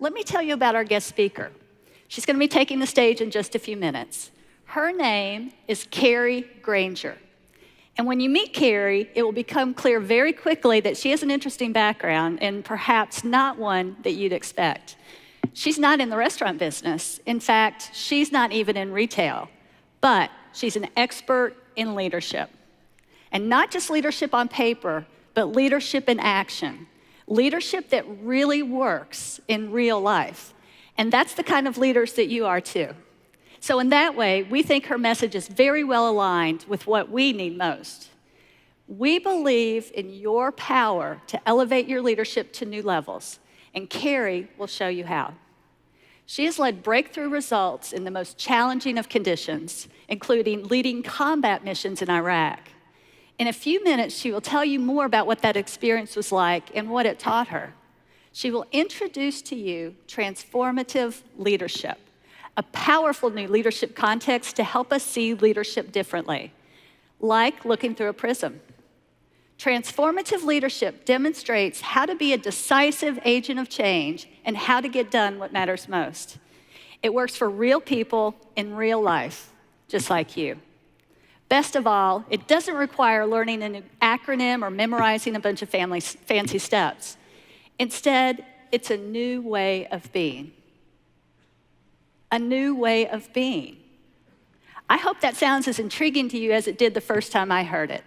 let me tell you about our guest speaker. She's going to be taking the stage in just a few minutes. Her name is Carrie Granger. And when you meet Carrie, it will become clear very quickly that she has an interesting background and perhaps not one that you'd expect. She's not in the restaurant business. In fact, she's not even in retail, but she's an expert in leadership. And not just leadership on paper, but leadership in action. Leadership that really works in real life. And that's the kind of leaders that you are too. So in that way, we think her message is very well aligned with what we need most. We believe in your power to elevate your leadership to new levels, and Carrie will show you how. She has led breakthrough results in the most challenging of conditions, including leading combat missions in Iraq. In a few minutes, she will tell you more about what that experience was like and what it taught her. She will introduce to you transformative leadership, a powerful new leadership context to help us see leadership differently, like looking through a prism. Transformative leadership demonstrates how to be a decisive agent of change and how to get done what matters most. It works for real people in real life, just like you. Best of all, it doesn't require learning an acronym or memorizing a bunch of fancy steps. Instead, it's a new way of being. A new way of being. I hope that sounds as intriguing to you as it did the first time I heard it.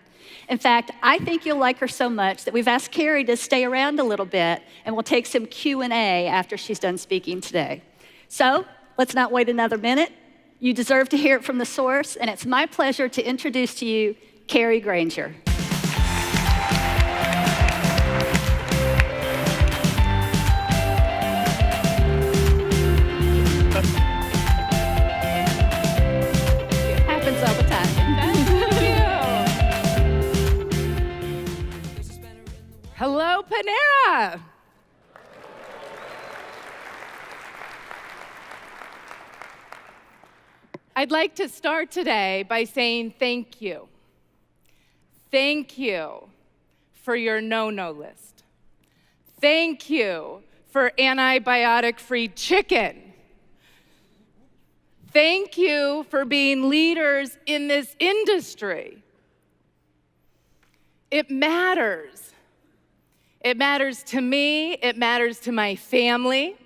In fact, I think you'll like her so much that we've asked Carrie to stay around a little bit and we'll take some Q&A after she's done speaking today. So let's not wait another minute. You deserve to hear it from the source, and it's my pleasure to introduce to you Carrie Granger. Hello, Panera. I'd like to start today by saying thank you. Thank you for your no-no list. Thank you for antibiotic-free chicken. Thank you for being leaders in this industry. It matters. It matters to me, it matters to my family,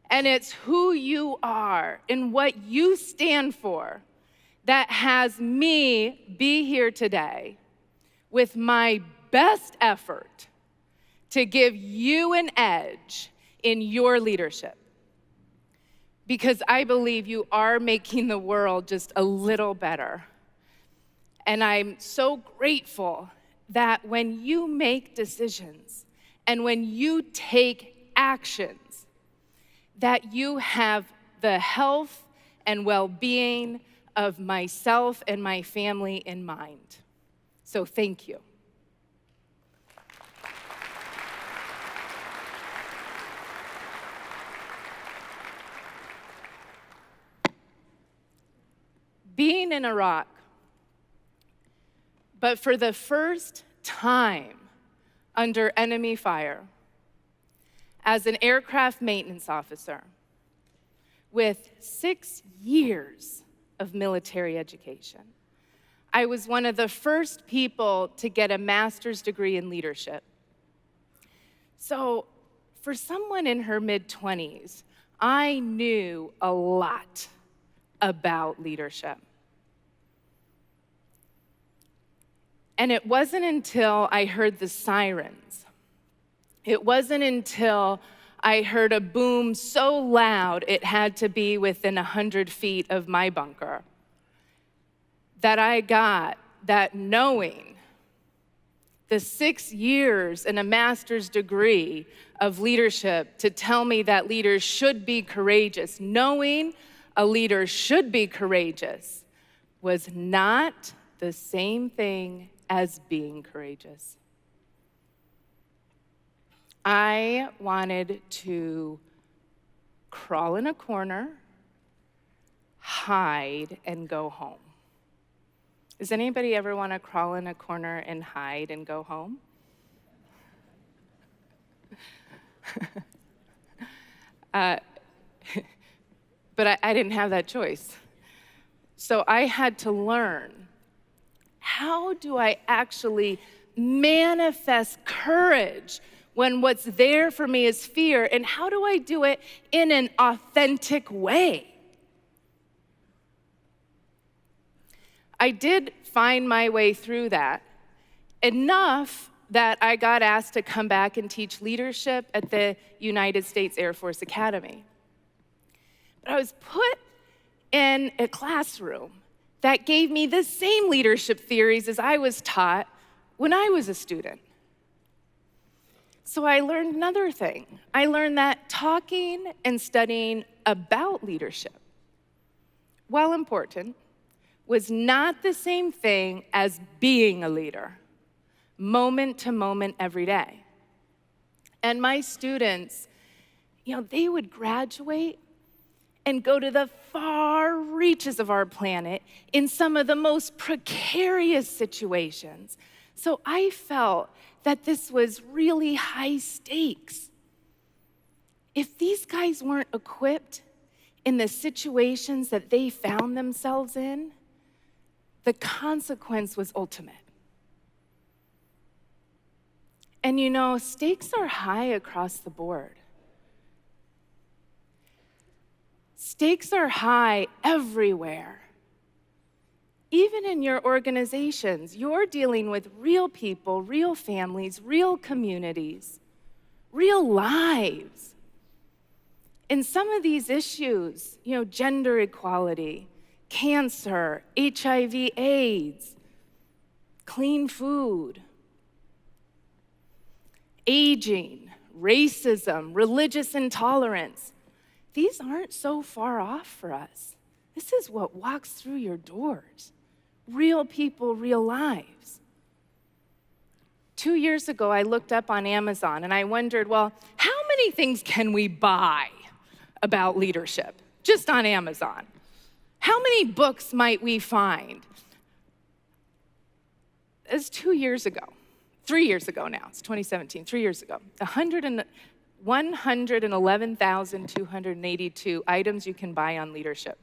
and it's who you are and what you stand for that has me be here today with my best effort to give you an edge in your leadership. Because I believe you are making the world just a little better. And I'm so grateful that when you make decisions and when you take actions, that you have the health and well-being of myself and my family in mind. So thank you. Being in Iraq, but for the first time under enemy fire, as an aircraft maintenance officer with 6 years of military education, I was one of the first people to get a master's degree in leadership. So for someone in her mid-20s, I knew a lot about leadership. And it wasn't until I heard the sirens, it wasn't until I heard a boom so loud it had to be within 100 feet of my bunker, that I got that knowing, the 6 years and a master's degree of leadership to tell me that leaders should be courageous, knowing a leader should be courageous, was not the same thing as being courageous. I wanted to crawl in a corner, hide, and go home. Does anybody ever want to crawl in a corner and hide and go home? But I didn't have that choice. So I had to learn, how do I actually manifest courage when what's there for me is fear? And how do I do it in an authentic way? I did find my way through that enough that I got asked to come back and teach leadership at the United States Air Force Academy. But I was put in a classroom that gave me the same leadership theories as I was taught when I was a student. So I learned another thing. I learned that talking and studying about leadership, while important, was not the same thing as being a leader, moment to moment, every day. And my students, they would graduate and go to the far reaches of our planet in some of the most precarious situations. So I felt that this was really high stakes. If these guys weren't equipped in the situations that they found themselves in, the consequence was ultimate. And stakes are high across the board. Stakes are high everywhere. Even in your organizations, you're dealing with real people, real families, real communities, real lives. And some of these issues, gender equality, cancer, HIV/AIDS, clean food, aging, racism, religious intolerance, these aren't so far off for us. This is what walks through your doors. Real people, real lives. 2 years ago, I looked up on Amazon and I wondered, well, how many things can we buy about leadership just on Amazon? How many books might we find? It was 2 years ago. 3 years ago now, it's 2017, 3 years ago. 111,282 items you can buy on leadership.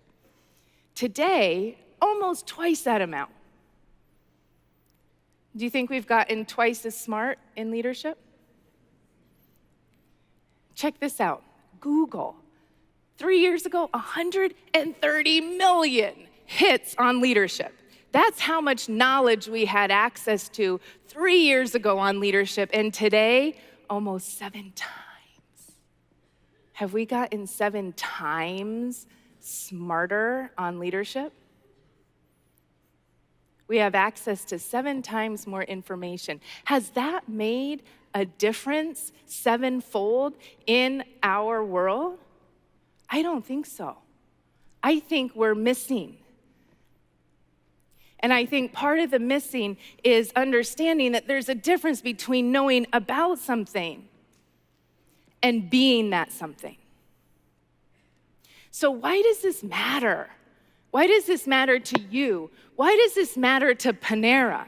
Today, almost twice that amount. Do you think we've gotten twice as smart in leadership? Check this out, Google. 3 years ago, 130 million hits on leadership. That's how much knowledge we had access to 3 years ago on leadership, and today, almost 7 times. Have we gotten 7 times smarter on leadership? We have access to 7 times more information. Has that made a difference 7-fold in our world? I don't think so. I think we're missing. And I think part of the missing is understanding that there's a difference between knowing about something and being that something. So why does this matter? Why does this matter to you? Why does this matter to Panera?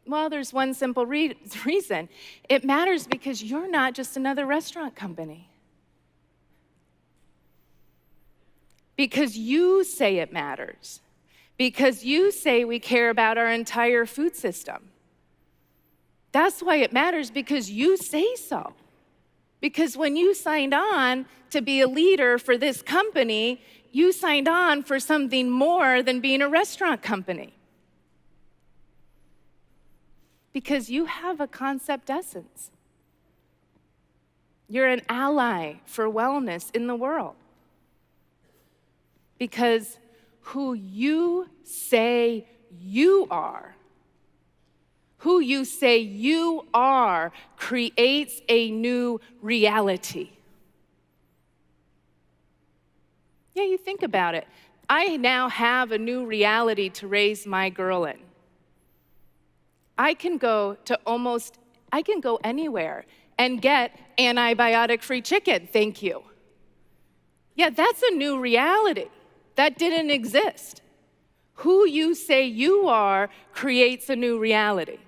Well, there's one simple reason. It matters because you're not just another restaurant company. Because you say it matters. Because you say we care about our entire food system. That's why it matters, because you say so. Because when you signed on to be a leader for this company, you signed on for something more than being a restaurant company. Because you have a concept essence. You're an ally for wellness in the world. Because who you say you are, creates a new reality. Yeah, you think about it. I now have a new reality to raise my girl in. I can go anywhere and get antibiotic-free chicken, thank you. Yeah, that's a new reality. That didn't exist. Who you say you are creates a new reality.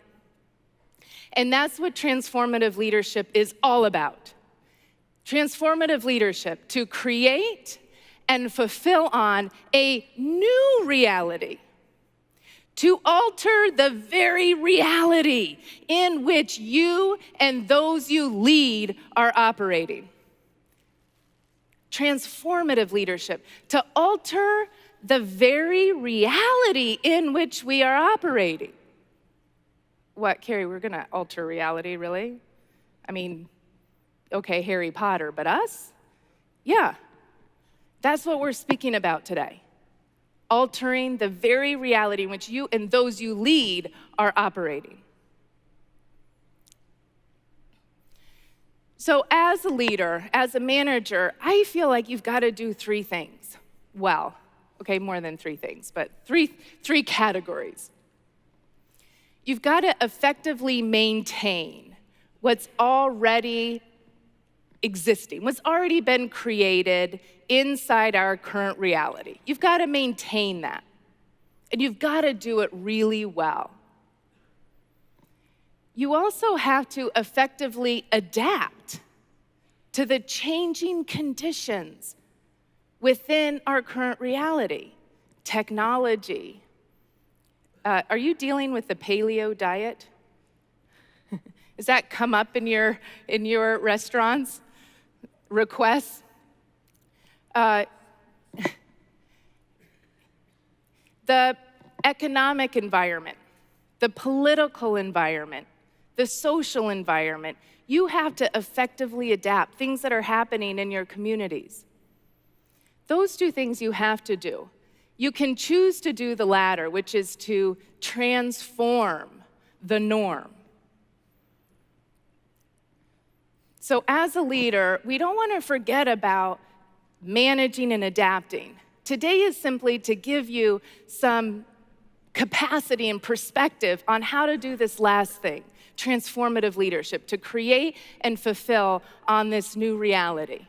And that's what transformative leadership is all about. Transformative leadership, to create and fulfill on a new reality, to alter the very reality in which you and those you lead are operating. Transformative leadership, to alter the very reality in which we are operating. What, Carrie, we're gonna alter reality, really? I mean, okay, Harry Potter, but us? Yeah, that's what we're speaking about today. Altering the very reality in which you and those you lead are operating. So as a leader, as a manager, I feel like you've got to do three things. Well, okay, more than three things, but three categories. You've got to effectively maintain what's already existing, what's already been created inside our current reality. You've got to maintain that, and you've got to do it really well. You also have to effectively adapt to the changing conditions within our current reality. Technology. Are you dealing with the paleo diet? Does that come up in your restaurants? Requests? The economic environment, the political environment, the social environment, you have to effectively adapt things that are happening in your communities. Those two things you have to do. You can choose to do the latter, which is to transform the norm. So as a leader, we don't want to forget about managing and adapting. Today is simply to give you some capacity and perspective on how to do this last thing, transformative leadership, to create and fulfill on this new reality.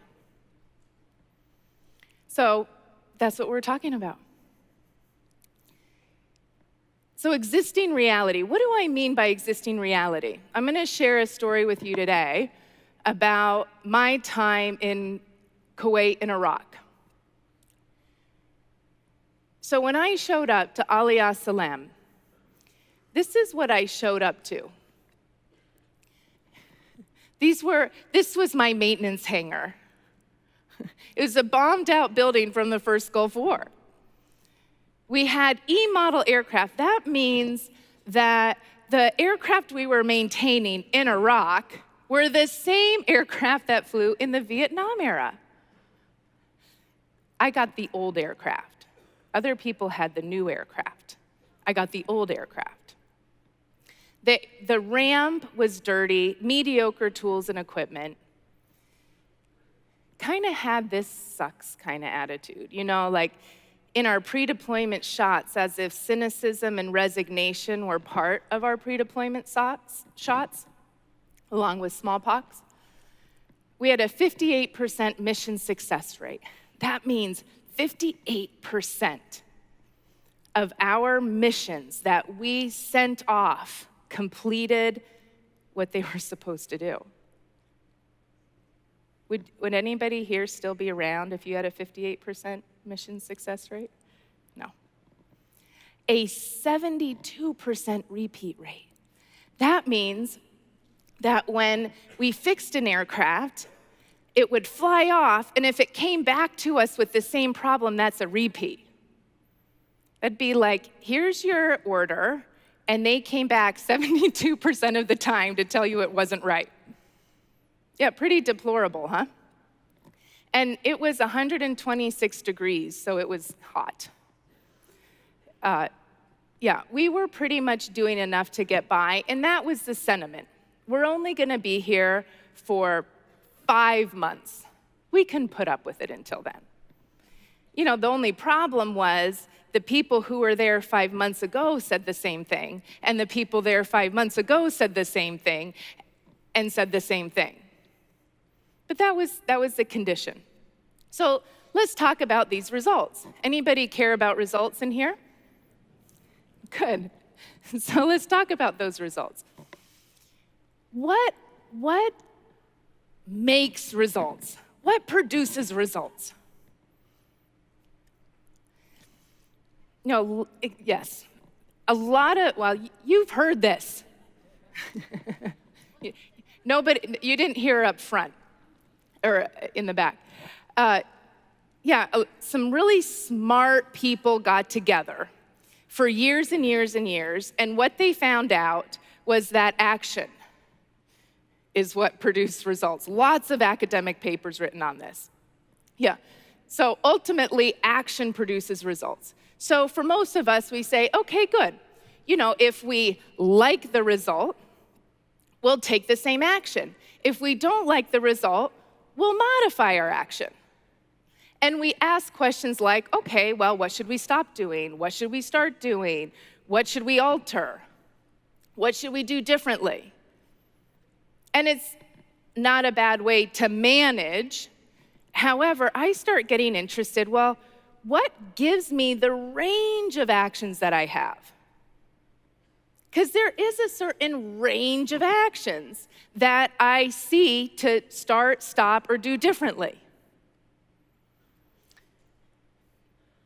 So that's what we're talking about. So existing reality, what do I mean by existing reality? I'm going to share a story with you today about my time in Kuwait and Iraq. So when I showed up to Aliyah Salam, this is what I showed up to. This was my maintenance hangar. It was a bombed out building from the first Gulf War. We had E-model aircraft. That means that the aircraft we were maintaining in Iraq were the same aircraft that flew in the Vietnam era. I got the old aircraft. Other people had the new aircraft. I got the old aircraft. The ramp was dirty, mediocre tools and equipment. Kind of had this sucks kind of attitude, you know, like in our pre-deployment shots, as if cynicism and resignation were part of our pre-deployment shots, along with smallpox. We had a 58% mission success rate. That means 58% of our missions that we sent off completed what they were supposed to do. Would anybody here still be around if you had a 58% mission success rate? No. A 72% repeat rate. That means that when we fixed an aircraft, it would fly off, and if it came back to us with the same problem, that's a repeat. That'd be like, here's your order, and they came back 72% of the time to tell you it wasn't right. Yeah, pretty deplorable, huh? And it was 126 degrees, so it was hot. Yeah, we were pretty much doing enough to get by, and that was the sentiment. We're only gonna be here for 5 months. We can put up with it until then. You know, the only problem was the people who were there 5 months ago said the same thing, and the people there 5 months ago said the same thing, and said the same thing. But that was the condition. So let's talk about these results. Anybody care about results in here? Good. So let's talk about those results. What makes results? What produces results? No, yes. Well, you've heard this. Nobody, you didn't hear up front or in the back. Some really smart people got together for years and years and years, and what they found out was that action is what produced results. Lots of academic papers written on this. So ultimately, action produces results. So for most of us, we say, okay, good. If we like the result, we'll take the same action. If we don't like the result, we'll modify our action. And we ask questions like, okay, well, what should we stop doing? What should we start doing? What should we alter? What should we do differently? And it's not a bad way to manage. However, I start getting interested, well, what gives me the range of actions that I have? Because there is a certain range of actions that I see to start, stop, or do differently.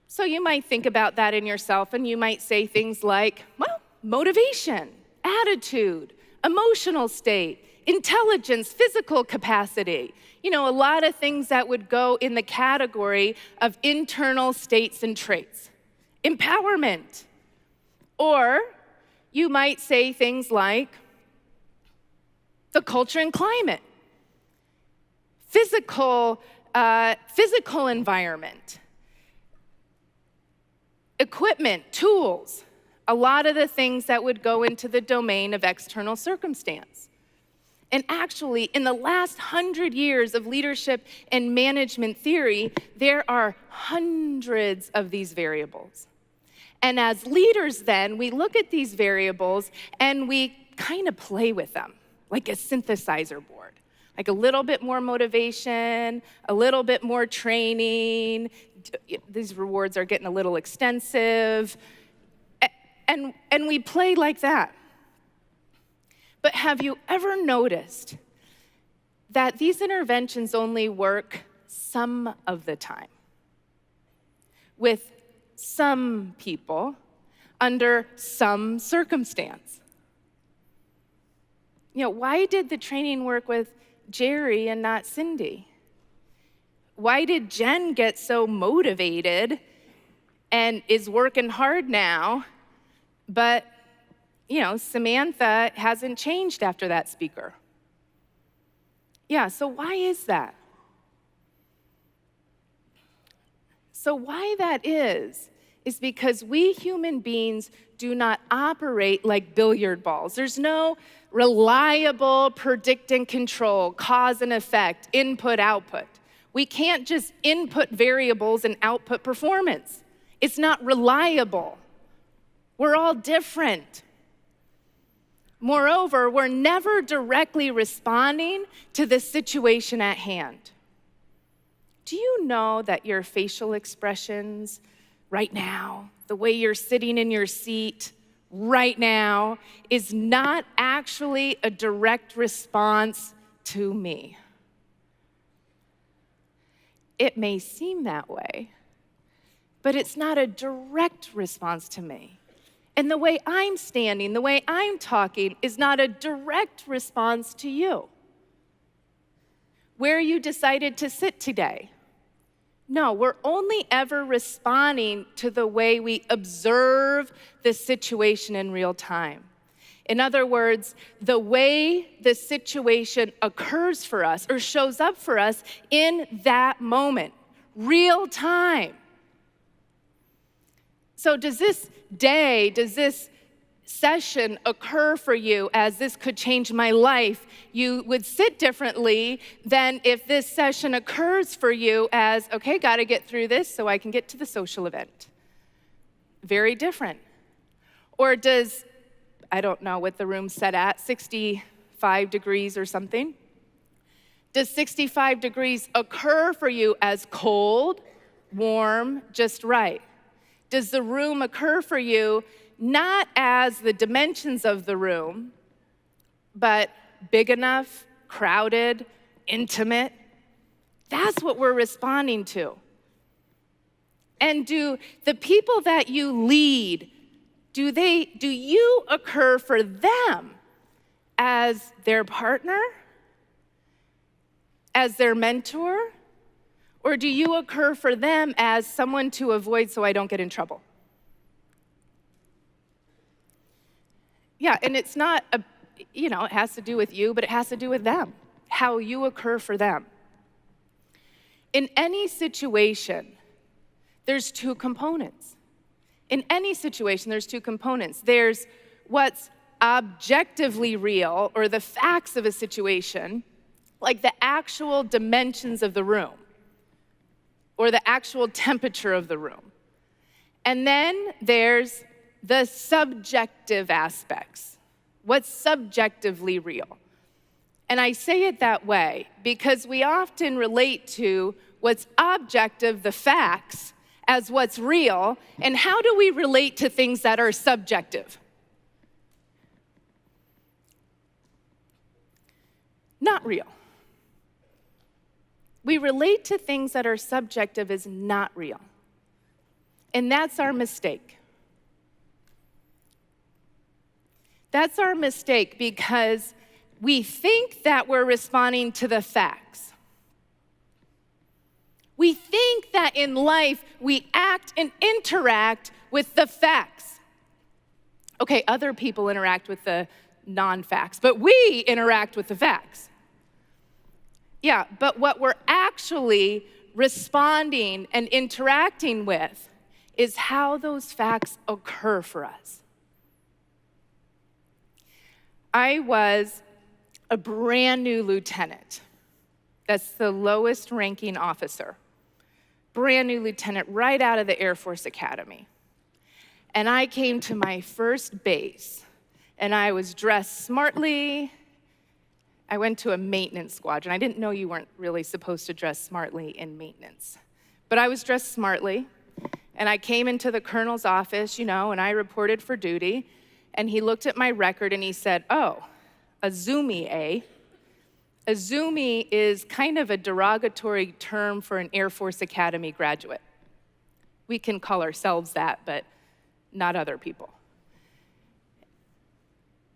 So you might think about that in yourself, and you might say things like, well, motivation, attitude, emotional state, intelligence, physical capacity. A lot of things that would go in the category of internal states and traits. Empowerment. Or you might say things like the culture and climate, physical environment, equipment, tools, a lot of the things that would go into the domain of external circumstance. And actually, in the last 100 years of leadership and management theory, there are hundreds of these variables. And as leaders then, we look at these variables and we kind of play with them, like a synthesizer board. Like a little bit more motivation, a little bit more training. These rewards are getting a little extensive. And we play like that. But have you ever noticed that these interventions only work some of the time with some people under some circumstance? Why did the training work with Jerry and not Cindy? Why did Jen get so motivated and is working hard now, but Samantha hasn't changed after that speaker? So why is that? So why that is because we human beings do not operate like billiard balls. There's no reliable predict and control, cause and effect, input, output. We can't just input variables and output performance. It's not reliable. We're all different. Moreover, we're never directly responding to the situation at hand. Do you know that your facial expressions right now, the way you're sitting in your seat right now, is not actually a direct response to me? It may seem that way, but it's not a direct response to me. And the way I'm standing, the way I'm talking, is not a direct response to you. Where you decided to sit today. No, we're only ever responding to the way we observe the situation in real time. In other words, the way the situation occurs for us or shows up for us in that moment, real time. So does this session occur for you as this could change my life? You would sit differently than if this session occurs for you as, okay, gotta get through this so I can get to the social event. Very different. Or does, I don't know what the room's set at, 65 degrees or something? Does 65 degrees occur for you as cold, warm, just right? Does the room occur for you not as the dimensions of the room, but big enough, crowded, intimate. That's what we're responding to. And do the people that you lead, do you occur for them as their partner, as their mentor, or do you occur for them as someone to avoid so I don't get in trouble? Yeah, and it's not it has to do with you, but it has to do with them, how you occur for them. In any situation, there's two components. In any situation, there's two components. There's what's objectively real, or the facts of a situation, like the actual dimensions of the room, or the actual temperature of the room. And then there's the subjective aspects, what's subjectively real. And I say it that way because we often relate to what's objective, the facts, as what's real. And how do we relate to things that are subjective? Not real. We relate to things that are subjective as not real. And that's our mistake. That's our mistake because we think that we're responding to the facts. We think that in life we act and interact with the facts. Okay, other people interact with the non-facts, but we interact with the facts. Yeah, but what we're actually responding and interacting with is how those facts occur for us. I was a brand new lieutenant. That's the lowest ranking officer. Brand new lieutenant right out of the Air Force Academy. And I came to my first base, and I was dressed smartly. I went to a maintenance squadron. I didn't know you weren't really supposed to dress smartly in maintenance. But I was dressed smartly, and I came into the colonel's office, and I reported for duty. And he looked at my record and he said, "Oh, a Zoomie, eh?" A Zoomie is kind of a derogatory term for an Air Force Academy graduate. We can call ourselves that, but not other people.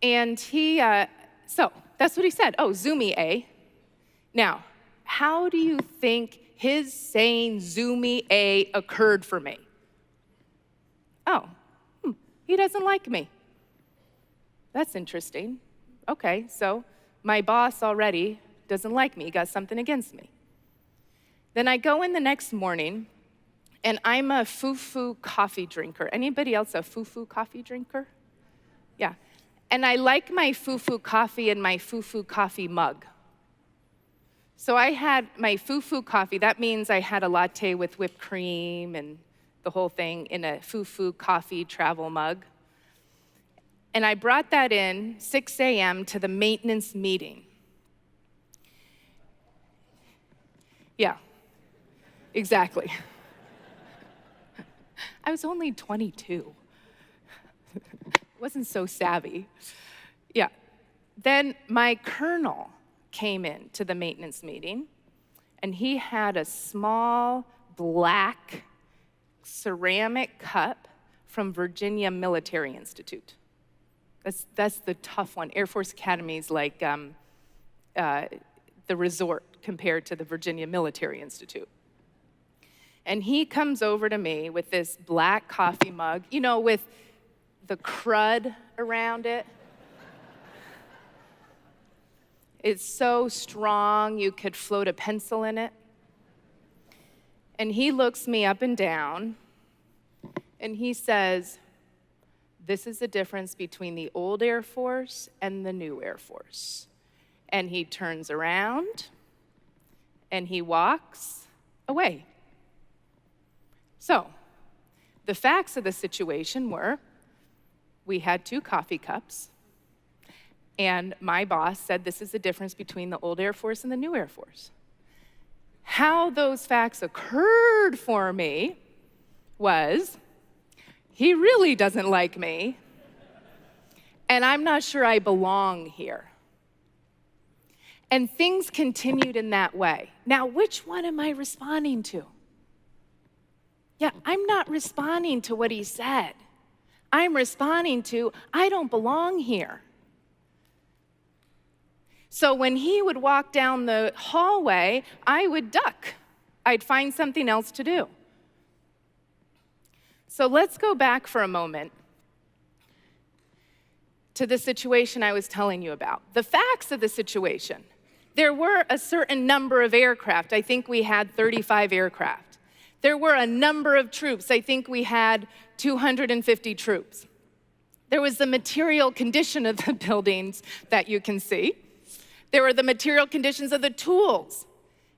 And so that's what he said. "Oh, Zoomie, eh?" Now, how do you think his saying Zoomie, eh, occurred for me? Oh, he doesn't like me. That's interesting. Okay, so my boss already doesn't like me. He got something against me. Then I go in the next morning, and I'm a foo-foo coffee drinker. Anybody else a foo-foo coffee drinker? Yeah. And I like my foo-foo coffee in my foo-foo coffee mug. So I had my foo-foo coffee. That means I had a latte with whipped cream and the whole thing in a foo-foo coffee travel mug. And I brought that in 6 a.m. to the maintenance meeting. Yeah, exactly. I was only 22. Wasn't so savvy. Yeah. Then my colonel came in to the maintenance meeting, and he had a small black ceramic cup from Virginia Military Institute. That's the tough one. Air Force Academy is like the resort compared to the Virginia Military Institute. And he comes over to me with this black coffee mug, with the crud around it. It's so strong you could float a pencil in it. And he looks me up and down, and he says, "This is the difference between the old Air Force and the new Air Force." And he turns around, and he walks away. So, the facts of the situation were, we had 2 coffee cups, and my boss said this is the difference between the old Air Force and the new Air Force. How those facts occurred for me was, he really doesn't like me, and I'm not sure I belong here. And things continued in that way. Now, which one am I responding to? Yeah, I'm not responding to what he said. I'm responding to, I don't belong here. So when he would walk down the hallway, I would duck. I'd find something else to do. So let's go back for a moment to the situation I was telling you about. The facts of the situation. There were a certain number of aircraft. I think we had 35 aircraft. There were a number of troops. I think we had 250 troops. There was the material condition of the buildings that you can see. There were the material conditions of the tools.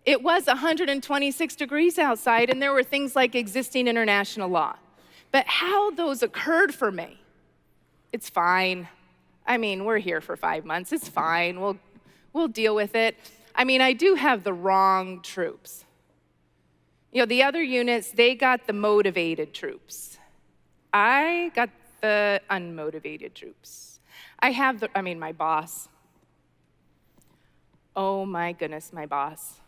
It was 126 degrees outside, and there were things like existing international law. But how those occurred for me, it's fine. I mean, we're here for 5 months. It's fine. We'll deal with it. I mean, I do have the wrong troops. You know, the other units, they got the motivated troops. I got the unmotivated troops. My boss. Oh my goodness, my boss.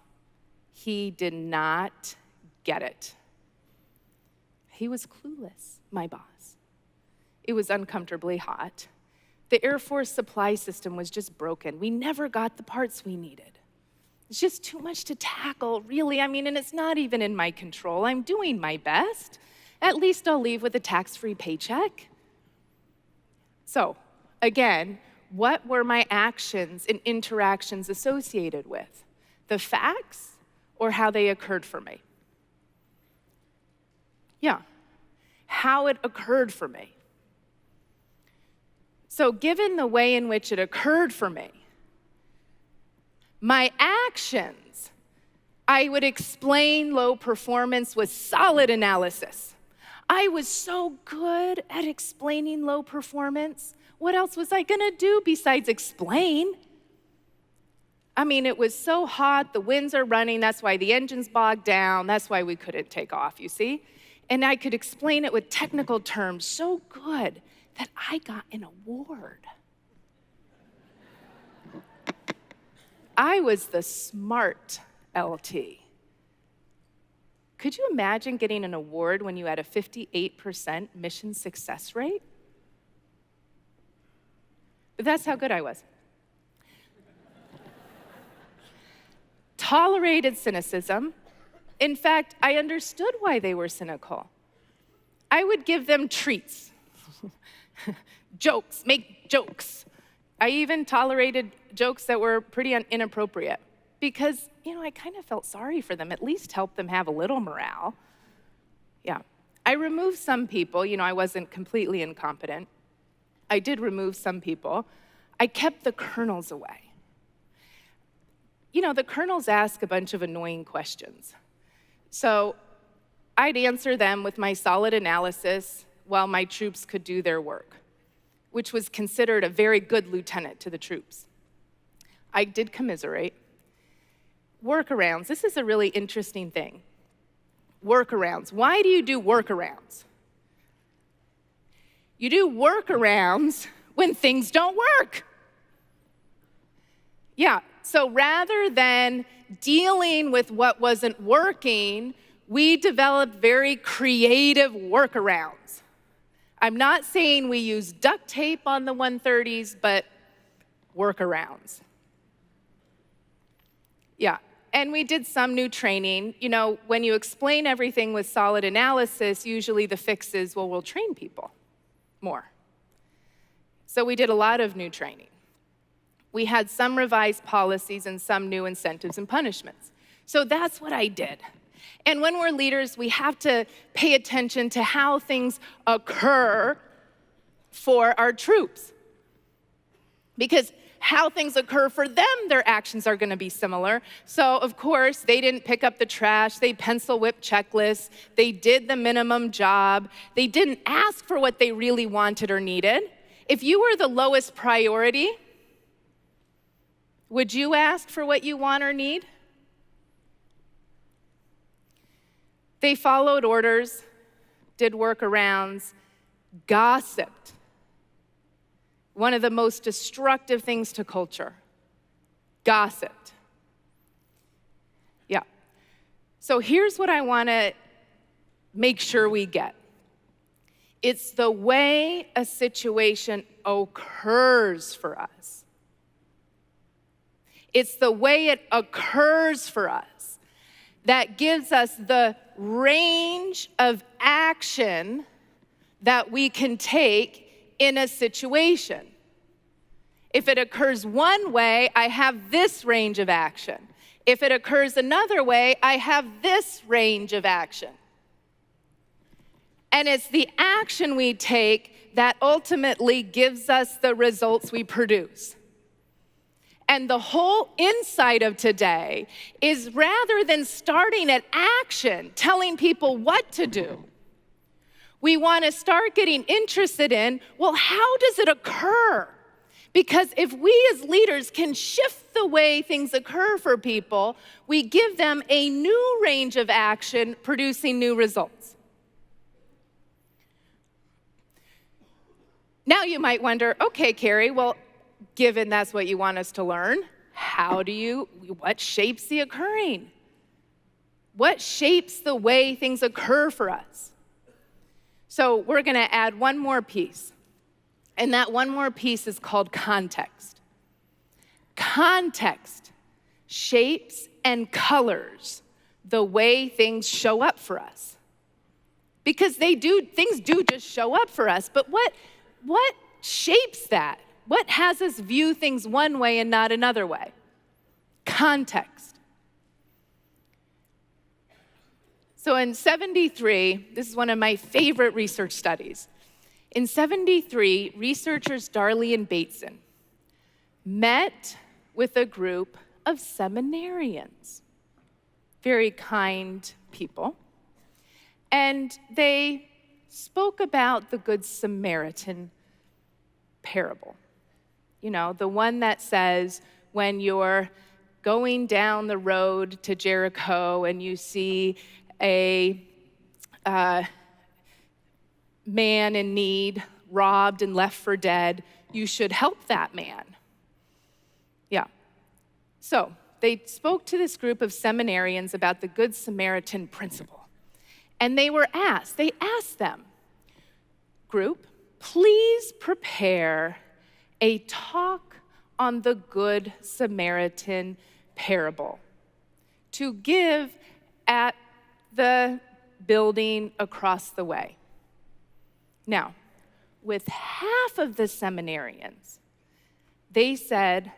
He did not get it. He was clueless, my boss. It was uncomfortably hot. The Air Force supply system was just broken. We never got the parts we needed. It's just too much to tackle, really. I mean, and it's not even in my control. I'm doing my best. At least I'll leave with a tax-free paycheck. So, again, what were my actions and interactions associated with? The facts or how they occurred for me? Yeah, how it occurred for me. So given the way in which it occurred for me, my actions, I would explain low performance with solid analysis. I was so good at explaining low performance. What else was I gonna do besides explain? I mean, it was so hot, the winds are running, that's why the engine's bogged down, that's why we couldn't take off, you see? And I could explain it with technical terms so good that I got an award. I was the smart LT. Could you imagine getting an award when you had a 58% mission success rate? But that's how good I was. Tolerated cynicism. In fact, I understood why they were cynical. I would give them treats, jokes, make jokes. I even tolerated jokes that were pretty inappropriate because, I kind of felt sorry for them, at least help them have a little morale. Yeah. I removed some people, I wasn't completely incompetent. I did remove some people. I kept the colonels away. The colonels ask a bunch of annoying questions. So I'd answer them with my solid analysis while my troops could do their work, which was considered a very good lieutenant to the troops. I did commiserate. Workarounds, this is a really interesting thing. Workarounds, why do you do workarounds? You do workarounds when things don't work. Yeah, so rather than dealing with what wasn't working, we developed very creative workarounds. I'm not saying we use duct tape on the 130s, but workarounds. Yeah, and we did some new training. When you explain everything with solid analysis, usually the fix is, well, we'll train people more. So we did a lot of new training. We had some revised policies and some new incentives and punishments. So that's what I did. And when we're leaders, we have to pay attention to how things occur for our troops. Because how things occur for them, their actions are gonna be similar. So of course, they didn't pick up the trash, they pencil whipped checklists, they did the minimum job, they didn't ask for what they really wanted or needed. If you were the lowest priority, would you ask for what you want or need? They followed orders, did workarounds, gossiped. One of the most destructive things to culture. gossiped. Yeah. So here's what I want to make sure we get. It's the way a situation occurs for us. It's the way it occurs for us that gives us the range of action that we can take in a situation. If it occurs one way, I have this range of action. If it occurs another way, I have this range of action. And it's the action we take that ultimately gives us the results we produce. And the whole insight of today is rather than starting at action, telling people what to do, we want to start getting interested in, well, how does it occur? Because if we as leaders can shift the way things occur for people, we give them a new range of action, producing new results. Now you might wonder, okay, Carrie, well, given that's what you want us to learn, what shapes the occurring? What shapes the way things occur for us? So we're going to add one more piece. And that one more piece is called context. Context shapes and colors the way things show up for us. Because things do just show up for us, but what shapes that? What has us view things one way and not another way? Context. So in 73, this is one of my favorite research studies. In 73, researchers Darley and Bateson met with a group of seminarians, very kind people, and they spoke about the Good Samaritan parable. You know, the one that says when you're going down the road to Jericho and you see a man in need, robbed and left for dead, you should help that man. Yeah. So they spoke to this group of seminarians about the Good Samaritan principle. And they asked them, group, please prepare a talk on the Good Samaritan parable to give at the building across the way. Now, with half of the seminarians, they said,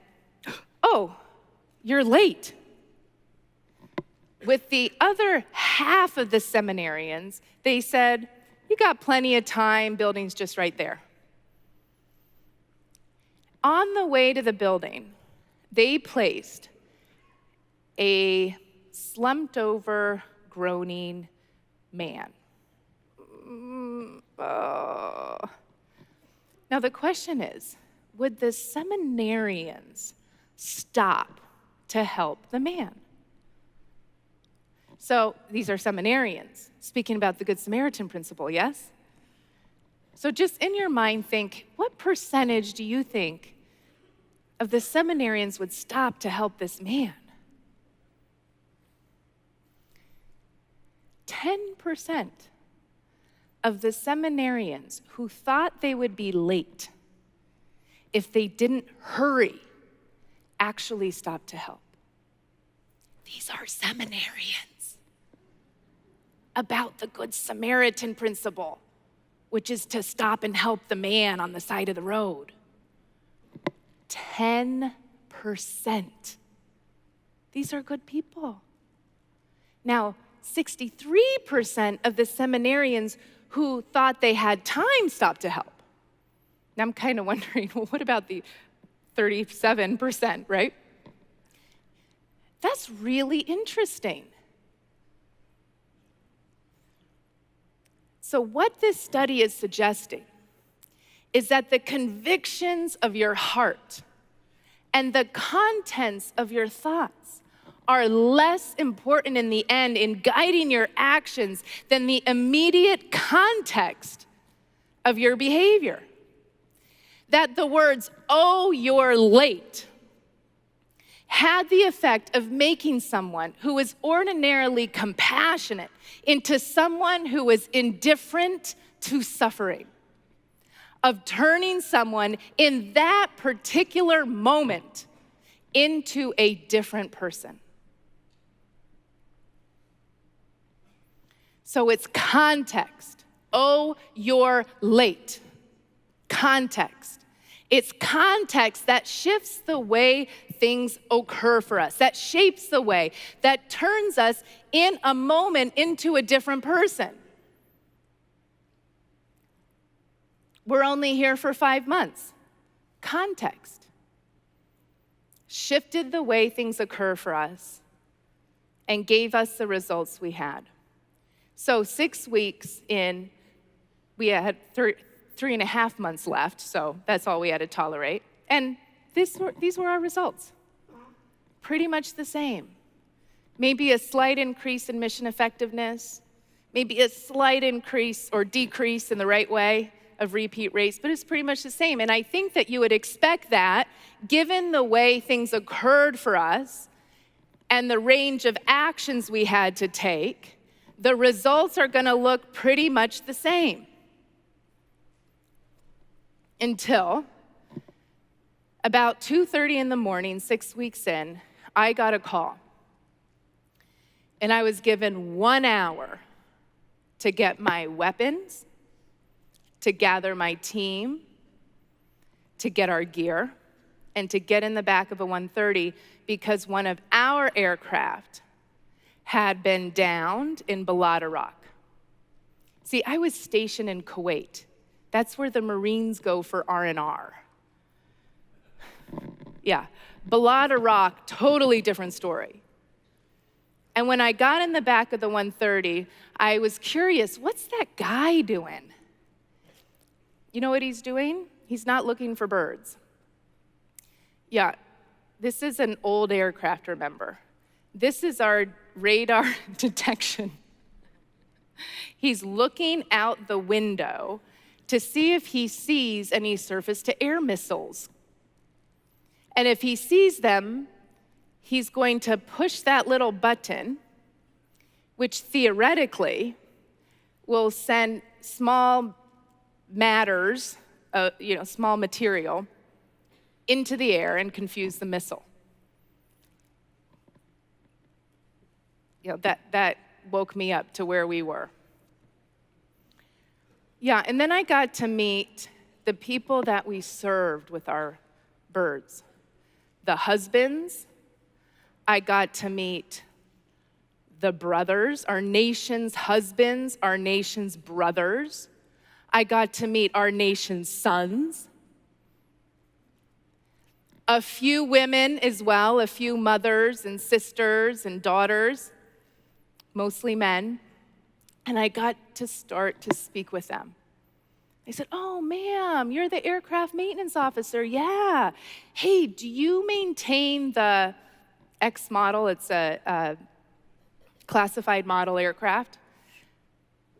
oh, you're late. With the other half of the seminarians, they said, you got plenty of time, building's just right there. On the way to the building, they placed a slumped over, groaning man. Now the question is, would the seminarians stop to help the man? So these are seminarians speaking about the Good Samaritan principle, yes? So just in your mind think, what percentage do you think of the seminarians would stop to help this man? 10% of the seminarians who thought they would be late if they didn't hurry actually stopped to help. These are seminarians about the Good Samaritan principle, which is to stop and help the man on the side of the road. 10%. These are good people. Now, 63% of the seminarians who thought they had time stopped to help. Now I'm kind of wondering, well, what about the 37%, right? That's really interesting. So what this study is suggesting is that the convictions of your heart and the contents of your thoughts are less important in the end in guiding your actions than the immediate context of your behavior. That the words, oh, you're late, had the effect of making someone who is ordinarily compassionate into someone who is indifferent to suffering, of turning someone in that particular moment into a different person. So it's context. Oh, you're late. Context. It's context that shifts the way things occur for us, that shapes the way, that turns us in a moment into a different person. We're only here for 5 months. Context shifted the way things occur for us and gave us the results we had. So 6 weeks in, we had 3.5 months left, so that's all we had to tolerate. And these were our results. Pretty much the same. Maybe a slight increase in mission effectiveness, maybe a slight increase or decrease in the right way of repeat rates, but it's pretty much the same. And I think that you would expect that, given the way things occurred for us and the range of actions we had to take, the results are gonna look pretty much the same. Until about 2:30 in the morning, 6 weeks in, I got a call. And I was given 1 hour to get my weapons, to gather my team, to get our gear, and to get in the back of a 130 because one of our aircraft had been downed in Balata Rock. See, I was stationed in Kuwait. That's where the Marines go for R&R. Yeah, Balata Rock, totally different story. And when I got in the back of the 130, I was curious, what's that guy doing? You know what he's doing? He's not looking for birds. Yeah, this is an old aircraft, remember. This is our radar detection. He's looking out the window to see if he sees any surface-to-air missiles. And if he sees them, he's going to push that little button, which theoretically will send small matters, small material, into the air and confuse the missile. That woke me up to where we were. Yeah, and then I got to meet the people that we served with our birds. The husbands, I got to meet the brothers, our nation's husbands, our nation's brothers. I got to meet our nation's sons. A few women as well, a few mothers and sisters and daughters, mostly men. And I got to start to speak with them. They said, "Oh, ma'am, you're the aircraft maintenance officer." "Yeah. Hey, do you maintain the X model?" It's a classified model aircraft.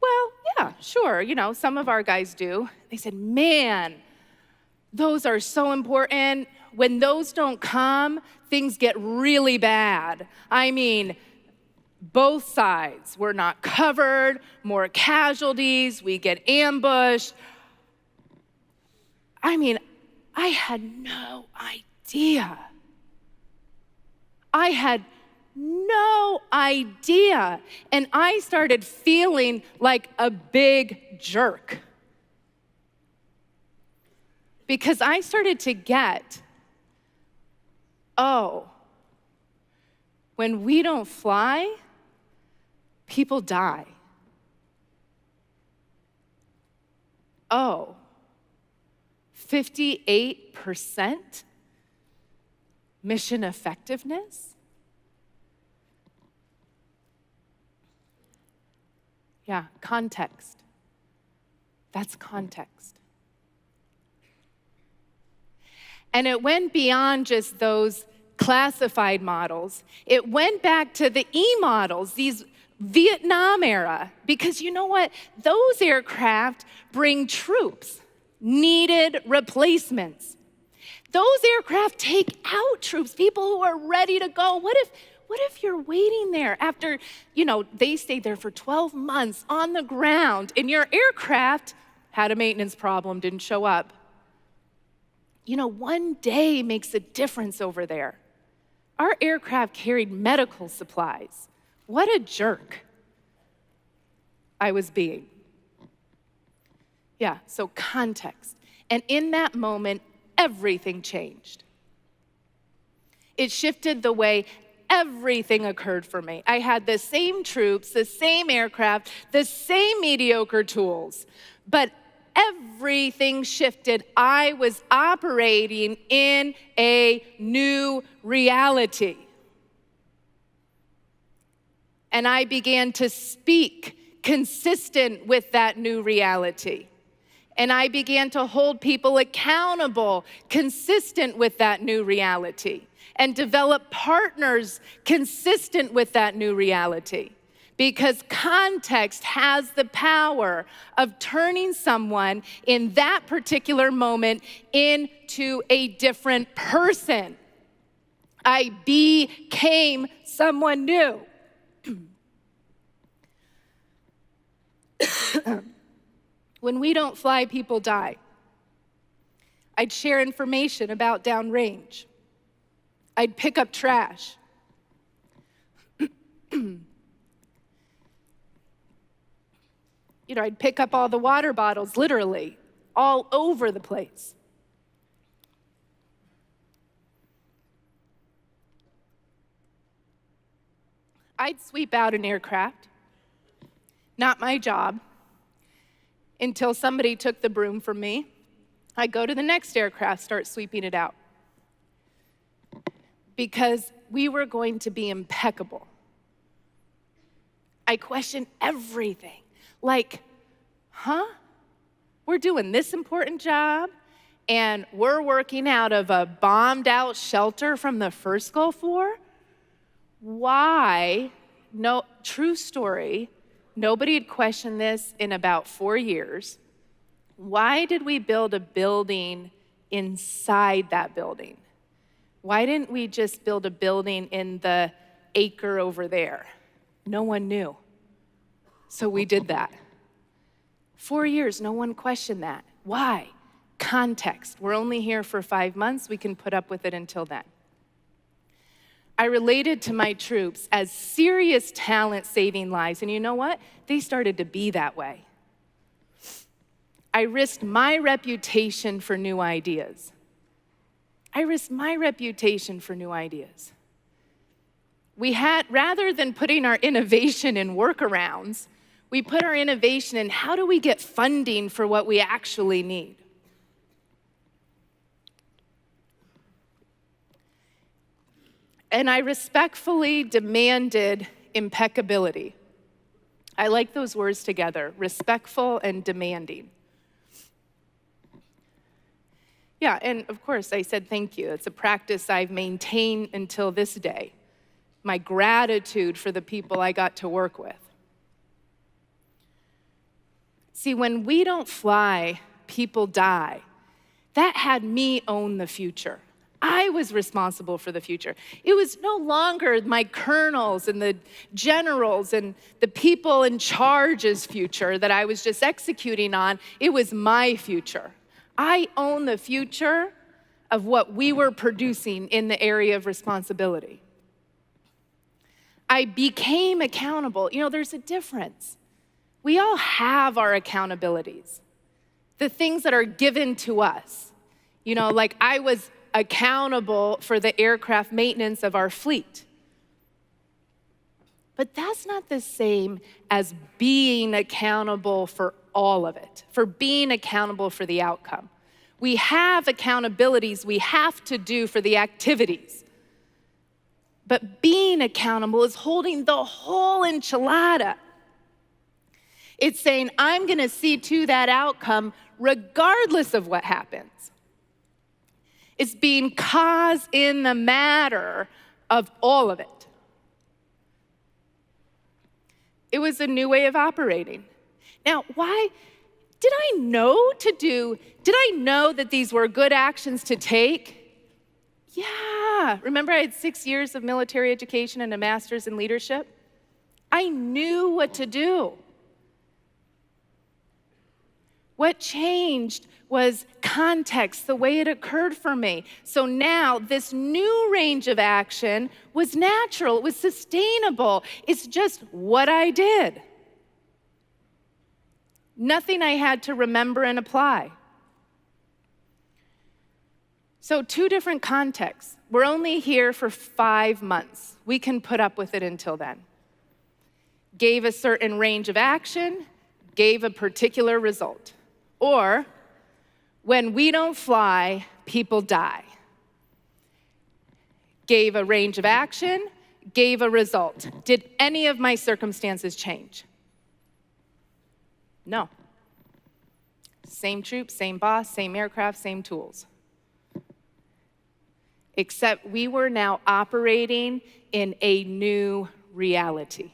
"Well, yeah, sure. Some of our guys do." They said, "Man, those are so important. When those don't come, things get really bad. I mean, both sides. We're not covered, more casualties, we get ambushed." I mean, I had no idea. I had no idea. And I started feeling like a big jerk. Because I started to get, when we don't fly, people die. 58% mission effectiveness? Yeah, context. That's context. And it went beyond just those classified models. It went back to the E models, these Vietnam era, because you know what? Those aircraft bring troops, needed replacements. Those aircraft take out troops, people who are ready to go. What if you're waiting there after, they stayed there for 12 months on the ground and your aircraft had a maintenance problem, didn't show up? One day makes a difference over there. Our aircraft carried medical supplies. What a jerk I was being. Yeah, so context. And in that moment, everything changed. It shifted the way everything occurred for me. I had the same troops, the same aircraft, the same mediocre tools, but everything shifted. I was operating in a new reality. And I began to speak consistent with that new reality. And I began to hold people accountable, consistent with that new reality, and develop partners consistent with that new reality. Because context has the power of turning someone in that particular moment into a different person. I became someone new. When we don't fly, people die. I'd share information about downrange. I'd pick up trash. I'd pick up all the water bottles, literally, all over the place. I'd sweep out an aircraft, not my job, until somebody took the broom from me. I'd go to the next aircraft, start sweeping it out. Because we were going to be impeccable. I questioned everything. Like, we're doing this important job, and we're working out of a bombed out shelter from the first Gulf War? Why? No, true story. Nobody had questioned this in about 4 years. Why did we build a building inside that building? Why didn't we just build a building in the acre over there? No one knew. So we did that. 4 years, no one questioned that. Why? Context. We're only here for 5 months. We can put up with it until then. I related to my troops as serious talent saving lives. And you know what? They started to be that way. I risked my reputation for new ideas. Rather than putting our innovation in workarounds, we put our innovation in how do we get funding for what we actually need. And I respectfully demanded impeccability. I like those words together, respectful and demanding. Yeah, and of course I said thank you. It's a practice I've maintained until this day. My gratitude for the people I got to work with. See, when we don't fly, people die. That had me own the future. I was responsible for the future. It was no longer my colonels and the generals and the people in charge's future that I was just executing on. It was my future. I own the future of what we were producing in the area of responsibility. I became accountable. There's a difference. We all have our accountabilities, the things that are given to us. Like I was accountable for the aircraft maintenance of our fleet. But that's not the same as being accountable for all of it, for being accountable for the outcome. We have accountabilities we have to do for the activities. But being accountable is holding the whole enchilada. It's saying, I'm going to see to that outcome regardless of what happens. It's being cause in the matter of all of it. It was a new way of operating. Now, why did I know that these were good actions to take? Yeah. Remember, I had 6 years of military education and a master's in leadership? I knew what to do. What changed was context, the way it occurred for me. So now this new range of action was natural, it was sustainable. It's just what I did. Nothing I had to remember and apply. So 2 different contexts. We're only here for 5 months. We can put up with it until then. Gave a certain range of action, gave a particular result. Or, when we don't fly, people die. Gave a range of action, gave a result. Did any of my circumstances change? No. Same troops, same boss, same aircraft, same tools. Except we were now operating in a new reality.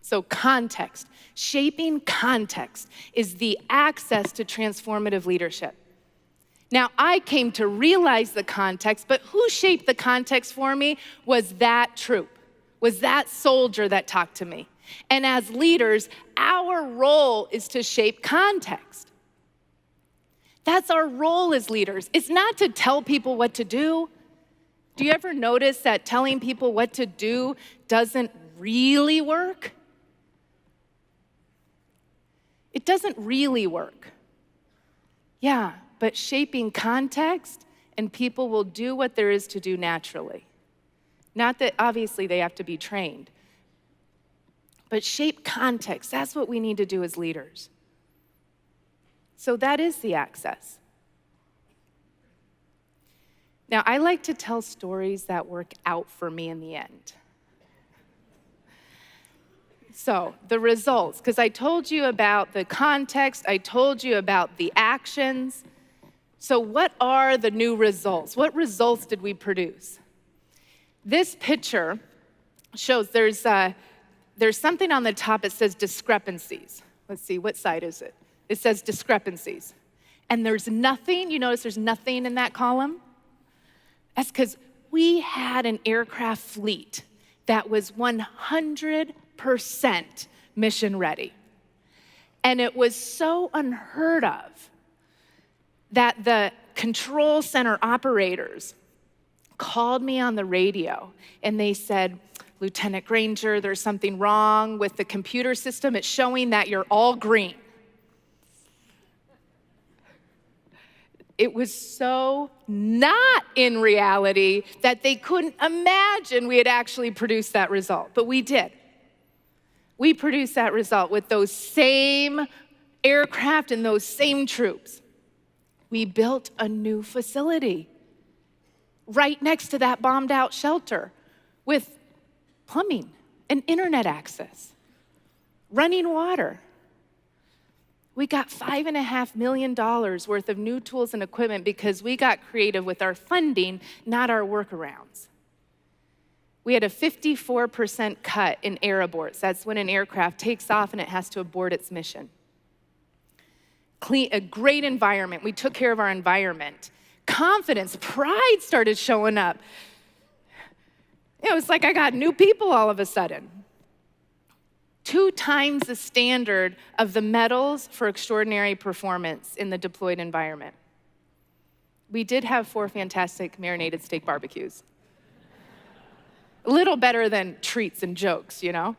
So context, shaping context is the access to transformative leadership. Now, I came to realize the context, but who shaped the context for me was that troop, was that soldier that talked to me. And as leaders, our role is to shape context. That's our role as leaders. It's not to tell people what to do. Do you ever notice that telling people what to do doesn't really work? It doesn't really work. Yeah, but shaping context and people will do what there is to do naturally. Not that obviously they have to be trained, but shape context. That's what we need to do as leaders. So that is the access. Now, I like to tell stories that work out for me in the end. So the results, because I told you about the context, I told you about the actions. So what are the new results? What results did we produce? This picture shows there's something on the top that says discrepancies. Let's see, what side is it? It says discrepancies. And there's nothing, you notice there's nothing in that column? That's because we had an aircraft fleet that was 100% mission ready. And it was so unheard of that the control center operators called me on the radio and they said, Lieutenant Granger, there's something wrong with the computer system. It's showing that you're all green. It was so not in reality that they couldn't imagine we had actually produced that result, but we did. We produced that result with those same aircraft and those same troops. We built a new facility right next to that bombed out shelter with plumbing and internet access, running water. We got $5.5 million worth of new tools and equipment because we got creative with our funding, not our workarounds. We had a 54% cut in air aborts. That's when an aircraft takes off and it has to abort its mission. A great environment. We took care of our environment. Confidence, pride started showing up. It was like I got new people all of a sudden. 2 times the standard of the medals for extraordinary performance in the deployed environment. We did have 4 fantastic marinated steak barbecues. A little better than treats and jokes, you know?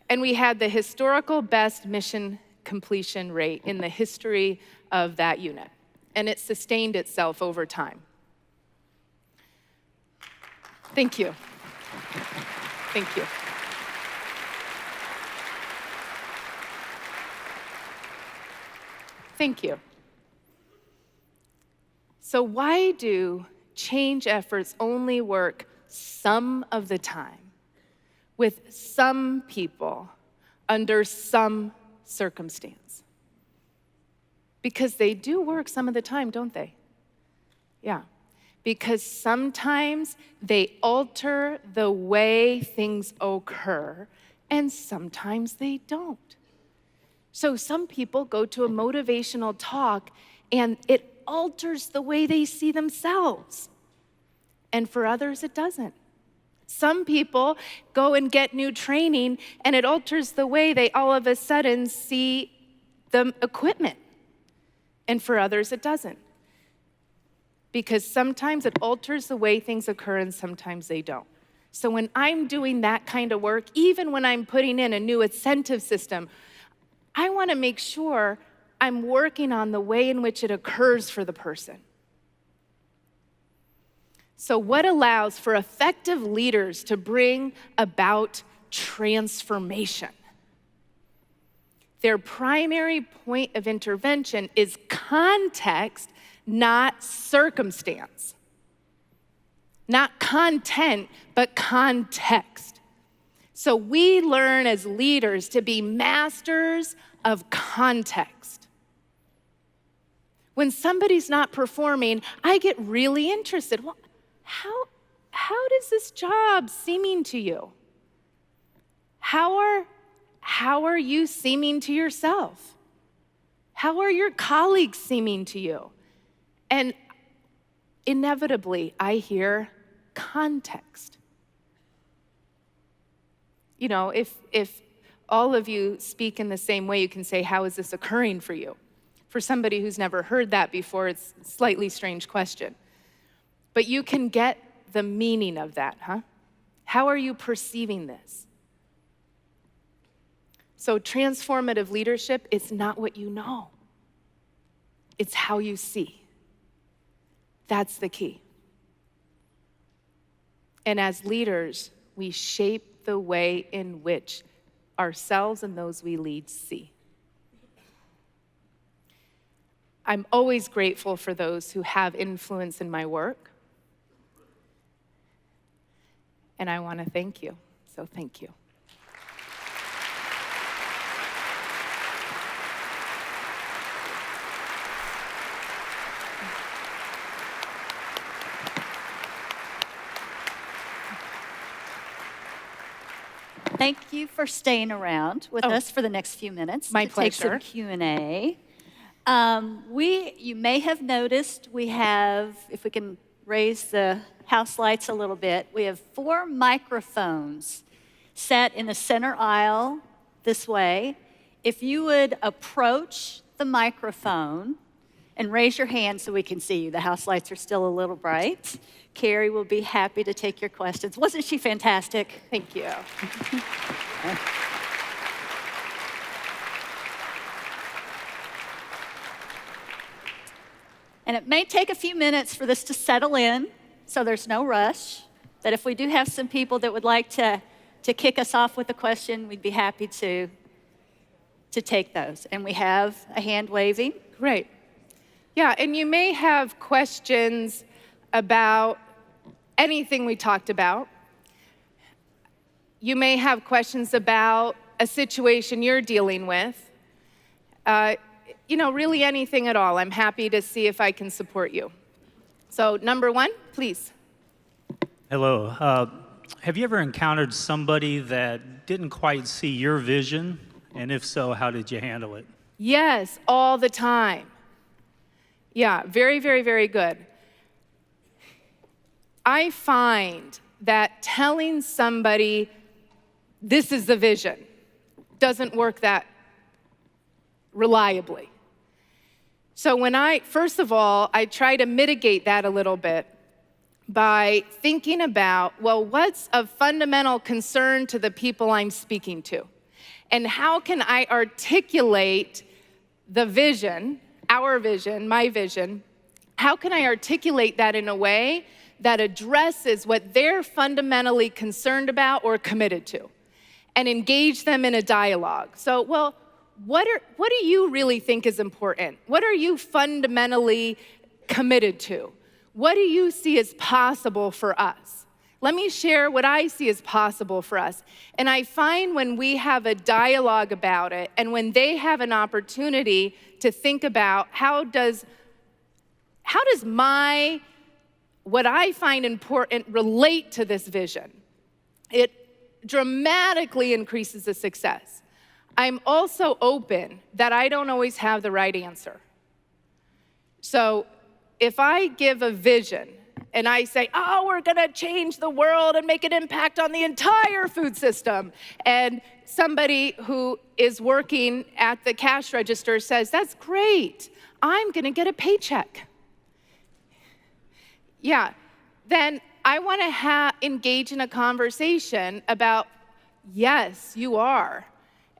And we had the historical best mission completion rate in the history of that unit. And it sustained itself over time. Thank you. Thank you. Thank you. So why do change efforts only work some of the time with some people under some circumstance? Because they do work some of the time, don't they? Yeah. Because sometimes they alter the way things occur, and sometimes they don't. So some people go to a motivational talk, and it alters the way they see themselves. And for others, it doesn't. Some people go and get new training, and it alters the way they all of a sudden see the equipment. And for others, it doesn't. Because sometimes it alters the way things occur, and sometimes they don't. So when I'm doing that kind of work, even when I'm putting in a new incentive system, I want to make sure I'm working on the way in which it occurs for the person. So what allows for effective leaders to bring about transformation? Their primary point of intervention is context, not circumstance. Not content, but context. So we learn as leaders to be masters of context. When somebody's not performing, I get really interested. Well, how does this job seeming to you? How are you seeming to yourself? How are your colleagues seeming to you? And inevitably, I hear context. You know, if all of you speak in the same way, you can say, how is this occurring for you? For somebody who's never heard that before, it's a slightly strange question. But you can get the meaning of that, huh? How are you perceiving this? So transformative leadership is not what you know. It's how you see. That's the key. And as leaders, we shape the way in which ourselves and those we lead see. I'm always grateful for those who have influence in my work. And I want to thank you. So thank you. Thank you for staying around with us for the next few minutes. My to take some pleasure. Q&A. You may have noticed we have, if we can raise the house lights a little bit, we have 4 microphones set in the center aisle this way. If you would approach the microphone and raise your hand so we can see you. The house lights are still a little bright. Carrie will be happy to take your questions. Wasn't she fantastic? Thank you. And it may take a few minutes for this to settle in, so there's no rush. But if we do have some people that would like to kick us off with a question, we'd be happy to take those. And we have a hand waving. Great. Yeah, and you may have questions about anything we talked about. You may have questions about a situation you're dealing with. Really anything at all. I'm happy to see if I can support you. So, number 1, please. Hello. Have you ever encountered somebody that didn't quite see your vision? And if so, how did you handle it? Yes, all the time. Yeah, very, very, very good. I find that telling somebody this is the vision doesn't work that reliably. So first of all, I try to mitigate that a little bit by thinking about, well, what's of fundamental concern to the people I'm speaking to? And how can I articulate the vision, our vision, my vision, how can I articulate that in a way that addresses what they're fundamentally concerned about or committed to, and engage them in a dialogue? So, well, what do you really think is important? What are you fundamentally committed to? What do you see as possible for us? Let me share what I see as possible for us. And I find when we have a dialogue about it, and when they have an opportunity to think about how does what I find important relate to this vision, it dramatically increases the success. I'm also open that I don't always have the right answer. So if I give a vision and I say, oh, we're gonna change the world and make an impact on the entire food system, and somebody who is working at the cash register says, that's great, I'm gonna get a paycheck. Yeah, then I wanna engage in a conversation about, yes, you are.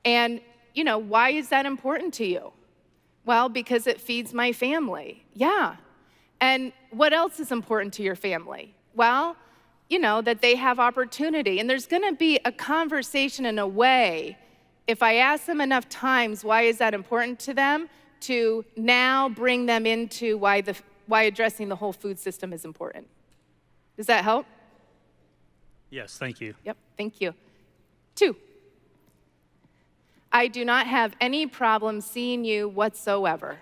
And why is that important to you? Well, because it feeds my family. Yeah. And what else is important to your family? Well, that they have opportunity. And there's gonna be a conversation in a way, if I ask them enough times, why is that important to them, to now bring them into why addressing the whole food system is important. Does that help? Yes, thank you. Yep, thank you. 2, I do not have any problem seeing you whatsoever.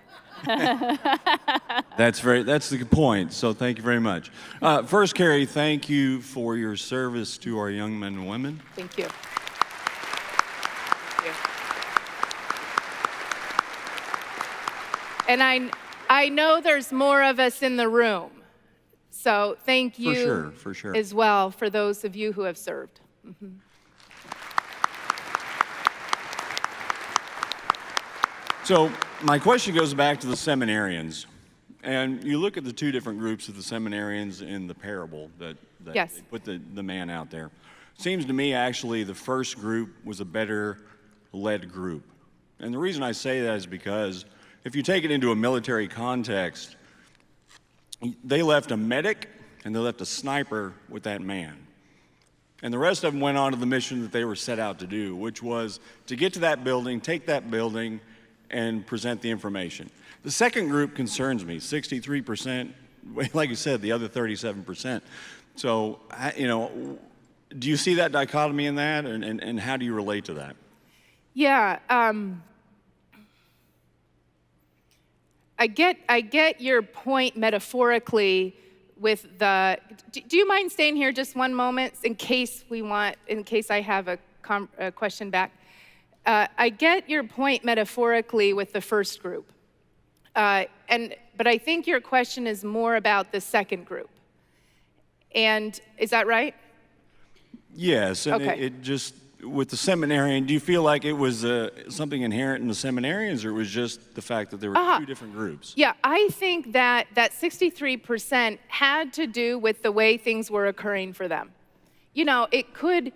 That's the good point, so thank you very much. First, Carrie, thank you for your service to our young men and women. Thank you. And I know there's more of us in the room, so thank you For sure. as well for those of you who have served. So my question goes back to the seminarians. And you look at the two different groups of the seminarians in the parable that Yes. they put the man out there. Seems to me actually the first group was a better led group. And the reason I say that is because if you take it into a military context, they left a medic and they left a sniper with that man. And the rest of them went on to the mission that they were set out to do, which was to get to that building, take that building, and present the information. The second group concerns me, 63%, like you said, the other 37%. So, do you see that dichotomy in that, and how do you relate to that? Yeah, I get your point metaphorically with the. Do you mind staying here just one moment in case I have a question back? I get your point metaphorically with the first group, but I think your question is more about the second group. And is that right? Yes, and Okay. it just, with the seminarian, do you feel like it was something inherent in the seminarians, or it was just the fact that there were two different groups? Yeah, I think that 63% had to do with the way things were occurring for them. It could,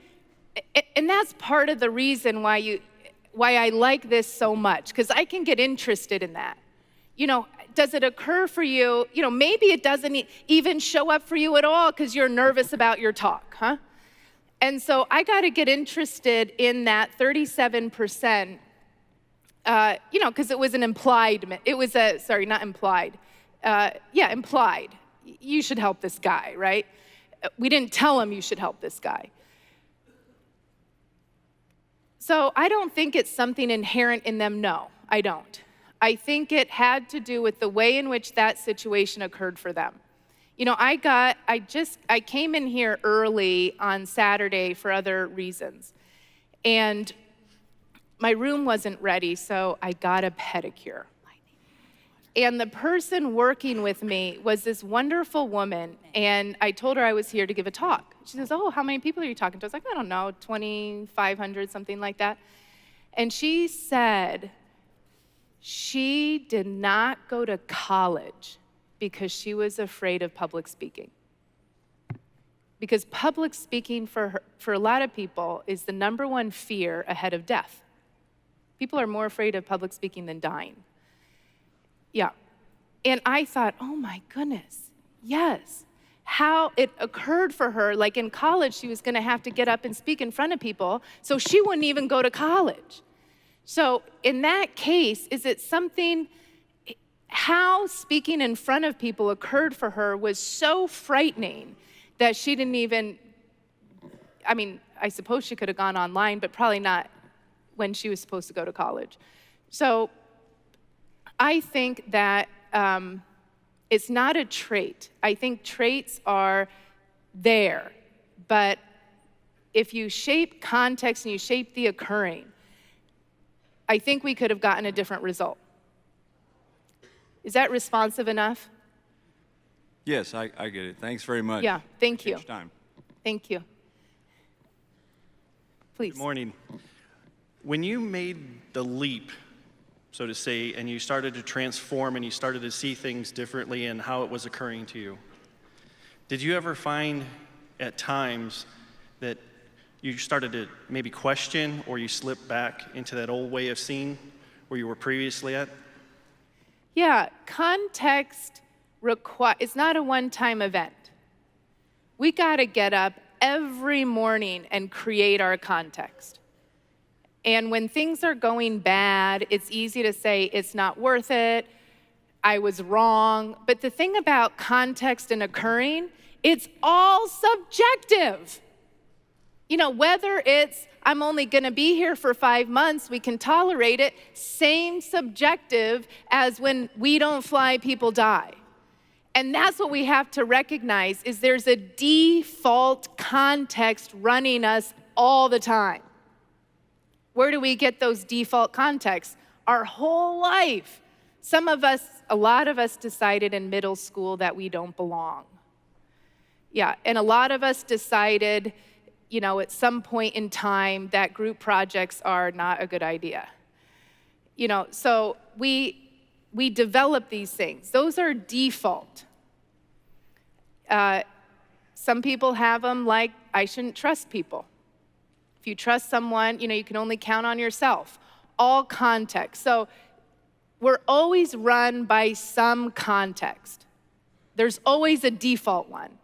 and that's part of the reason why I like this so much, because I can get interested in that. Does it occur for you? Maybe it doesn't even show up for you at all because you're nervous about your talk, huh? And so I got to get interested in that 37%, because it was an implied, not implied. Implied. You should help this guy, right? We didn't tell him you should help this guy. So I don't think it's something inherent in them, no, I don't. I think it had to do with the way in which that situation occurred for them. I came in here early on Saturday for other reasons, and my room wasn't ready, so I got a pedicure. And the person working with me was this wonderful woman, and I told her I was here to give a talk. She says, oh, how many people are you talking to? I was like, I don't know, 2,500, something like that. And she said she did not go to college because she was afraid of public speaking. Because public speaking for a lot of people is the number one fear ahead of death. People are more afraid of public speaking than dying. Yeah. And I thought, oh my goodness, yes. How it occurred for her, like in college, she was gonna have to get up and speak in front of people, so she wouldn't even go to college. So in that case, is it something, how speaking in front of people occurred for her was so frightening that she didn't even, I suppose she could have gone online, but probably not when she was supposed to go to college. So I think that it's not a trait. I think traits are there, but if you shape context and you shape the occurring, I think we could have gotten a different result. Is that responsive enough? Yes, I get it. Thanks very much. Yeah, thank you. Each time. Thank you. Please. Good morning. When you made the leap, so to say, and you started to transform and you started to see things differently and how it was occurring to you, did you ever find at times that you started to maybe question or you slipped back into that old way of seeing where you were previously at? Yeah, context it's not a one-time event. We got to get up every morning and create our context. And when things are going bad, it's easy to say, it's not worth it, I was wrong. But the thing about context and occurring, it's all subjective. You know, whether it's, I'm only gonna be here for 5 months, we can tolerate it, same subjective as when we don't fly, people die. And that's what we have to recognize, is there's a default context running us all the time. Where do we get those default contexts? Our whole life. Some of us, a lot of us decided in middle school that we don't belong. Yeah, and a lot of us decided, you know, at some point in time that group projects are not a good idea. You know, so we develop these things. Those are default. Some people have them like, I shouldn't trust people. If you trust someone, you know, you can only count on yourself. All context. So we're always run by some context. There's always a default one.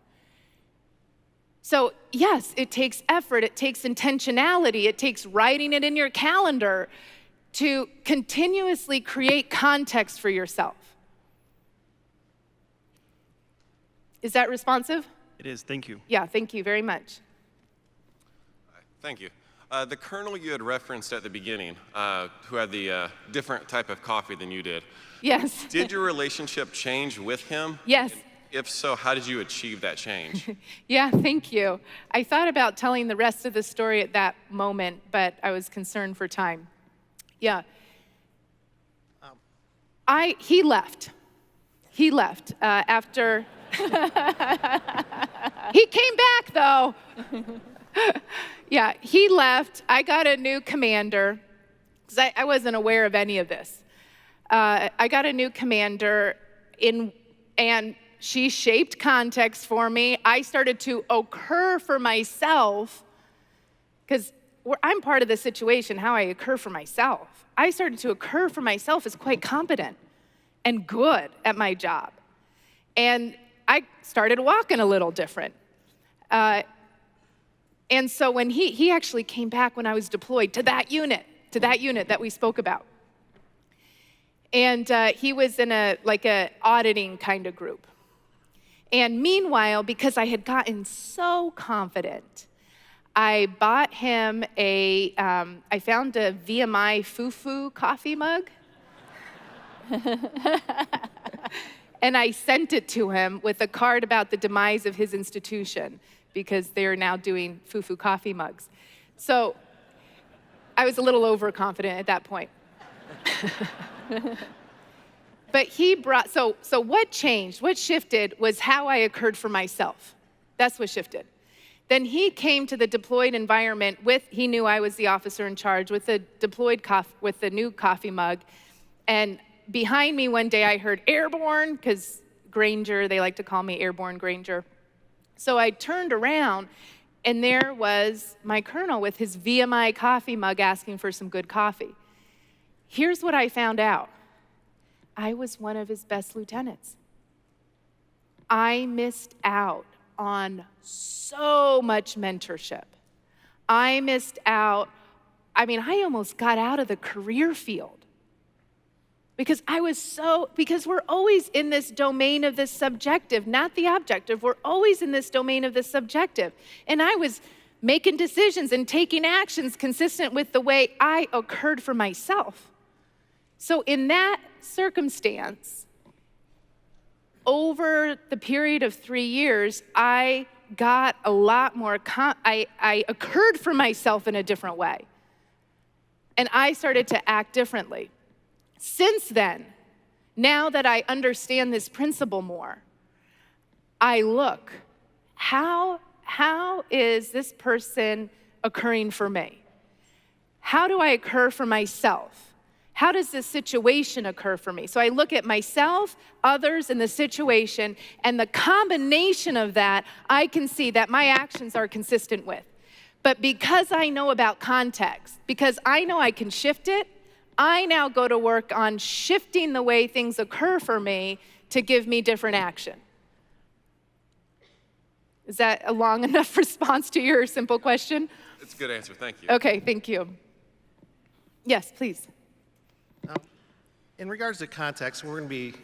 So yes, it takes effort, it takes intentionality, it takes writing it in your calendar to continuously create context for yourself. Is that responsive? It is, thank you. Yeah, thank you very much. Thank you. The colonel you had referenced at the beginning, who had the different type of coffee than you did. Yes. Did your relationship change with him? Yes. And if so, how did you achieve that change? Yeah, thank you. I thought about telling the rest of the story at that moment, but I was concerned for time. Yeah. He left. He left after. He came back though. Yeah, he left. I got a new commander, because I wasn't aware of any of this. I got a new commander, and she shaped context for me. I started to occur for myself, because I'm part of the situation, how I occur for myself. I started to occur for myself as quite competent and good at my job. And I started walking a little different. And so when he actually came back when I was deployed to that unit that we spoke about. And he was in a auditing kind of group. And meanwhile, because I had gotten so confident, I bought him I found a VMI Fufu coffee mug. And I sent it to him with a card about the demise of his institution, because they're now doing Fufu coffee mugs. So I was a little overconfident at that point. But he brought, so what changed, what shifted was how I occurred for myself. That's what shifted. Then he came to the deployed environment he knew I was the officer in charge with the with the new coffee mug. And behind me one day I heard airborne, because Granger, they like to call me Airborne Granger. So I turned around, and there was my colonel with his VMI coffee mug asking for some good coffee. Here's what I found out. I was one of his best lieutenants. I missed out on so much mentorship. I missed out, I almost got out of the career field. Because we're always in this domain of the subjective, not the objective. We're always in this domain of the subjective. And I was making decisions and taking actions consistent with the way I occurred for myself. So in that circumstance, over the period of 3 years, I got a lot more, I occurred for myself in a different way. And I started to act differently. Since then, Now that I understand this principle more, I look, how is this person occurring for me? How do I occur for myself? How does this situation occur for me? So I look at myself, others, and the situation, and the combination of that, I can see that my actions are consistent with. But because I know about context, because I know I can shift it, I now go to work on shifting the way things occur for me to give me different action. Is that a long enough response to your simple question? It's a good answer. Thank you. Okay, thank you. Yes, please. In regards to context, we're going to be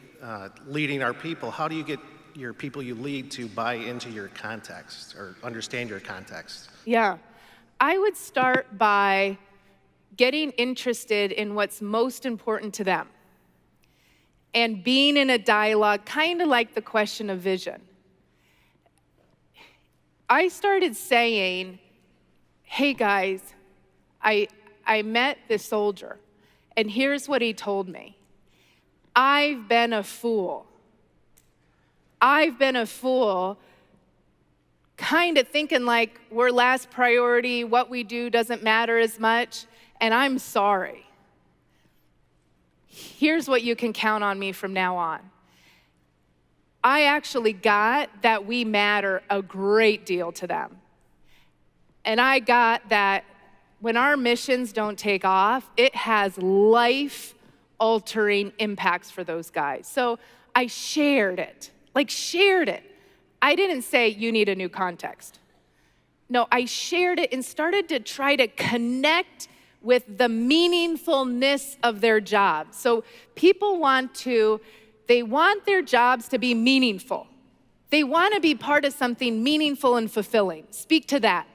leading our people. How do you get your people you lead to buy into your context or understand your context? Yeah, I would start by getting interested in what's most important to them and being in a dialogue, kind of like the question of vision. I started saying, hey guys, I met this soldier, and here's what he told me. I've been a fool. I've been a fool, kind of thinking like we're last priority, what we do doesn't matter as much, and I'm sorry. Here's what you can count on me from now on. I actually got that we matter a great deal to them. And I got that when our missions don't take off, it has life-altering impacts for those guys. So I shared it, shared it. I didn't say you need a new context. No, I shared it and started to try to connect with the meaningfulness of their job. So people they want their jobs to be meaningful. They want to be part of something meaningful and fulfilling. Speak to that.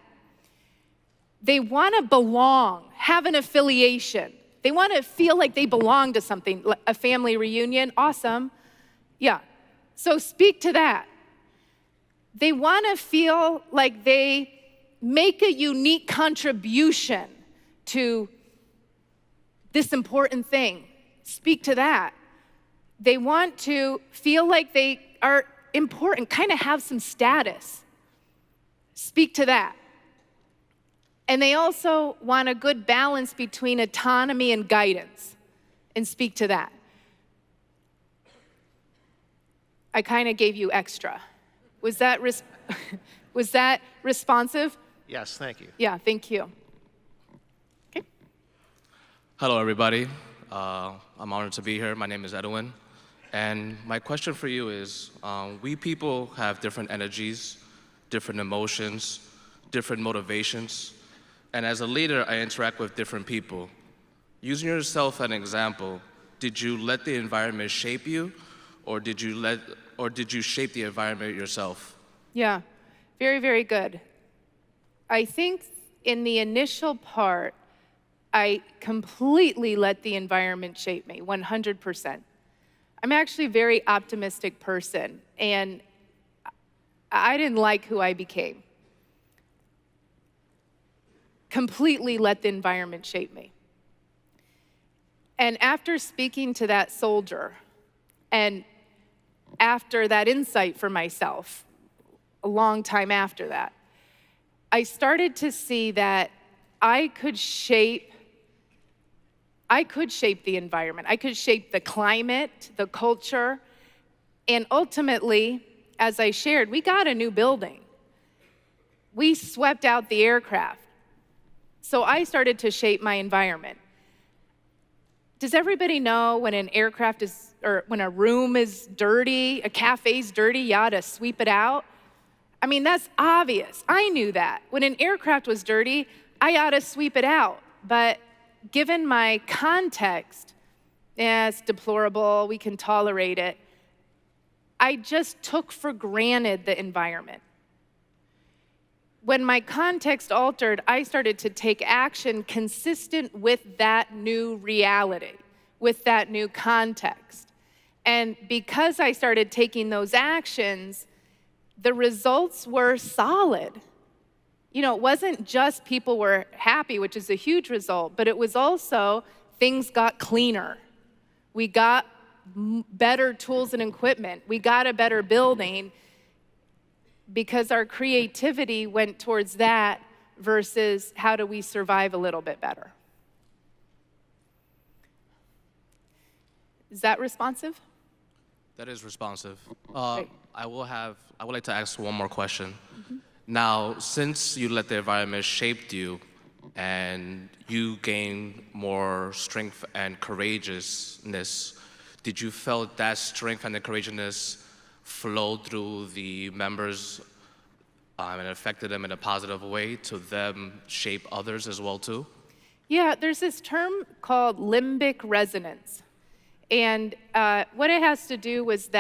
They want to belong, have an affiliation. They want to feel like they belong to something, a family reunion, awesome. Yeah, so speak to that. They want to feel like they make a unique contribution to this important thing. Speak to that. They want to feel like they are important, kind of have some status. Speak to that. And they also want a good balance between autonomy and guidance, and speak to that. I kind of gave you extra. Was that responsive? Yes, thank you. Yeah, thank you. Okay. Hello, everybody. I'm honored to be here. My name is Edwin. And my question for you is, we people have different energies, different emotions, different motivations. And as a leader, I interact with different people. Using yourself as an example, did you let the environment shape you, or did you shape the environment yourself? Yeah, very, very good. I think in the initial part, I completely let the environment shape me, 100%. I'm actually a very optimistic person, and I didn't like who I became. Completely let the environment shape me. And after speaking to that soldier, and after that insight for myself, a long time after that, I started to see that I could shape the environment. I could shape the climate, the culture, and ultimately, as I shared, we got a new building. We swept out the aircraft. So I started to shape my environment. Does everybody know when an aircraft is, or when a room is dirty, a cafe's dirty, you ought to sweep it out? I mean, that's obvious. I knew that. When an aircraft was dirty, I ought to sweep it out. But given my context, it's deplorable, we can tolerate it, I just took for granted the environment. When my context altered, I started to take action consistent with that new reality, with that new context. And because I started taking those actions, the results were solid. You know, it wasn't just people were happy, which is a huge result, but it was also things got cleaner. We got better tools and equipment. We got a better building because our creativity went towards that versus how do we survive a little bit better. Is that responsive? That is responsive. Great. I would like to ask one more question. Now, since you let the environment shape you and you gained more strength and courageousness, did you feel that strength and the courageousness flow through the members and affected them in a positive way to them shape others as well too? Yeah, there's this term called limbic resonance. And what it has to do with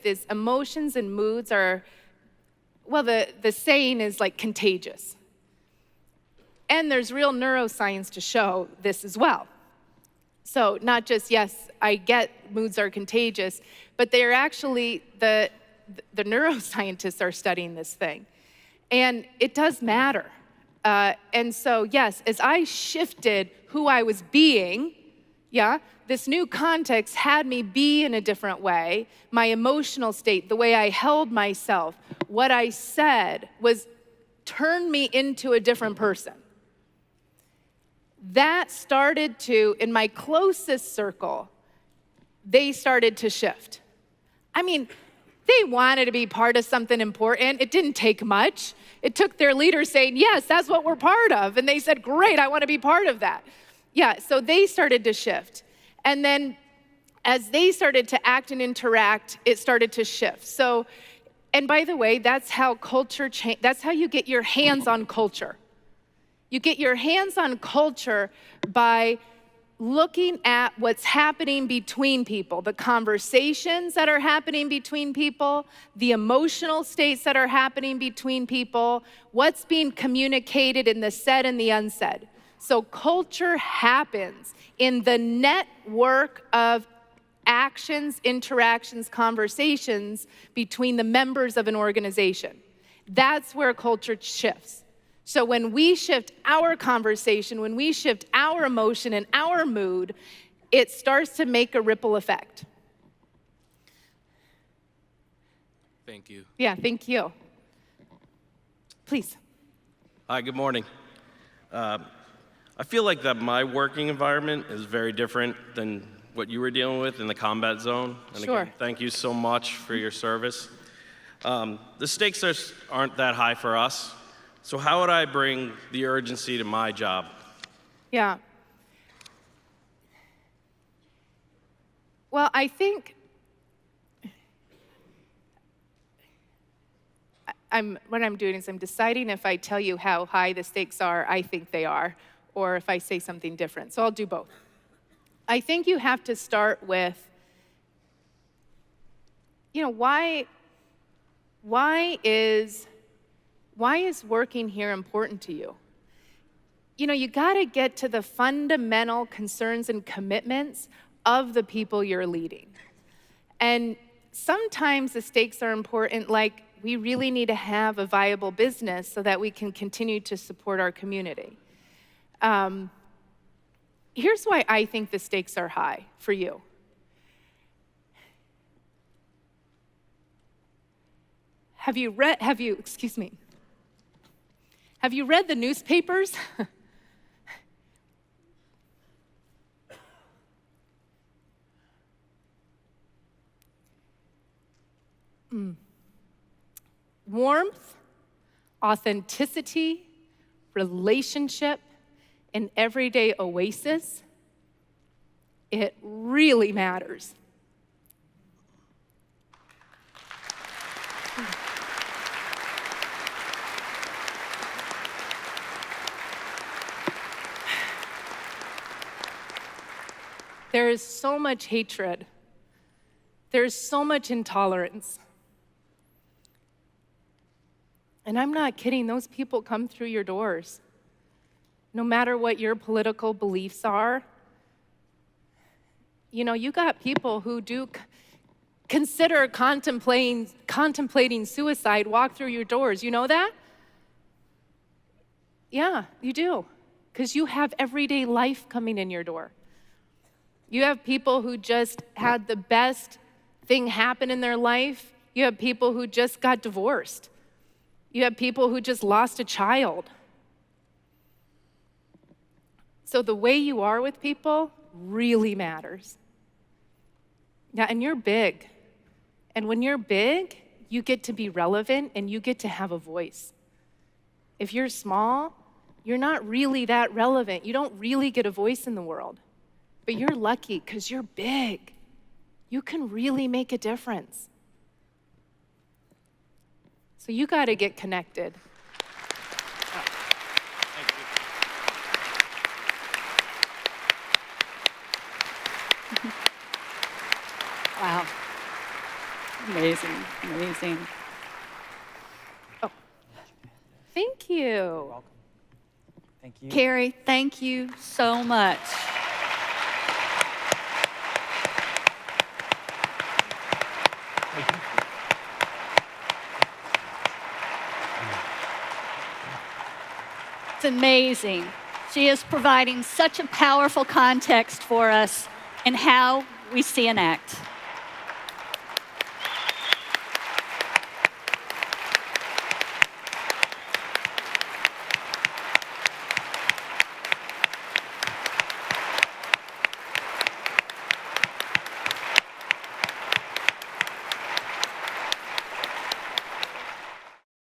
is emotions and moods are, well, the saying is like contagious. And there's real neuroscience to show this as well. So not just, yes, I get moods are contagious, but they're actually, the neuroscientists are studying this thing. And it does matter. And so, yes, as I shifted who I was being, yeah, this new context had me be in a different way. My emotional state, the way I held myself, what I said turned me into a different person. That started to, in my closest circle, they started to shift. I mean, they wanted to be part of something important. It didn't take much. It took their leader saying, yes, that's what we're part of. And they said, great, I want to be part of that. Yeah, so they started to shift. And then as they started to act and interact, it started to shift. So, and by the way, that's how culture change, that's how you get your hands on culture. You get your hands on culture by looking at what's happening between people, the conversations that are happening between people, the emotional states that are happening between people, what's being communicated in the said and the unsaid. So culture happens in the network of actions, interactions, conversations between the members of an organization. That's where culture shifts. So when we shift our conversation, when we shift our emotion and our mood, it starts to make a ripple effect. Thank you. Yeah, thank you. Please. Hi, good morning. I feel like that my working environment is very different than what you were dealing with in the combat zone. And Sure. Again, thank you so much for your service. The stakes aren't that high for us. So how would I bring the urgency to my job? Yeah. Well, I think what I'm doing is I'm deciding if I tell you how high the stakes are, I think they are, or if I say something different. So I'll do both. I think you have to start with, why is working here important to you? You gotta get to the fundamental concerns and commitments of the people you're leading. And sometimes the stakes are important, like we really need to have a viable business so that we can continue to support our community. Here's why I think the stakes are high for you. Have you read the newspapers? Warmth, authenticity, relationship, and everyday oasis, it really matters. There is so much hatred. There's so much intolerance. And I'm not kidding, those people come through your doors. No matter what your political beliefs are, you got people who do consider contemplating suicide walk through your doors. You know that? Yeah, you do. Because you have everyday life coming in your door. You have people who just had the best thing happen in their life. You have people who just got divorced. You have people who just lost a child. So the way you are with people really matters. Yeah, and you're big. And when you're big, you get to be relevant and you get to have a voice. If you're small, you're not really that relevant. You don't really get a voice in the world. But you're lucky because you're big. You can really make a difference. So you got to get connected. Wow. Amazing, amazing. Oh, thank you. Thank you. Carrie, thank you so much. It's amazing. She is providing such a powerful context for us in how we see an act.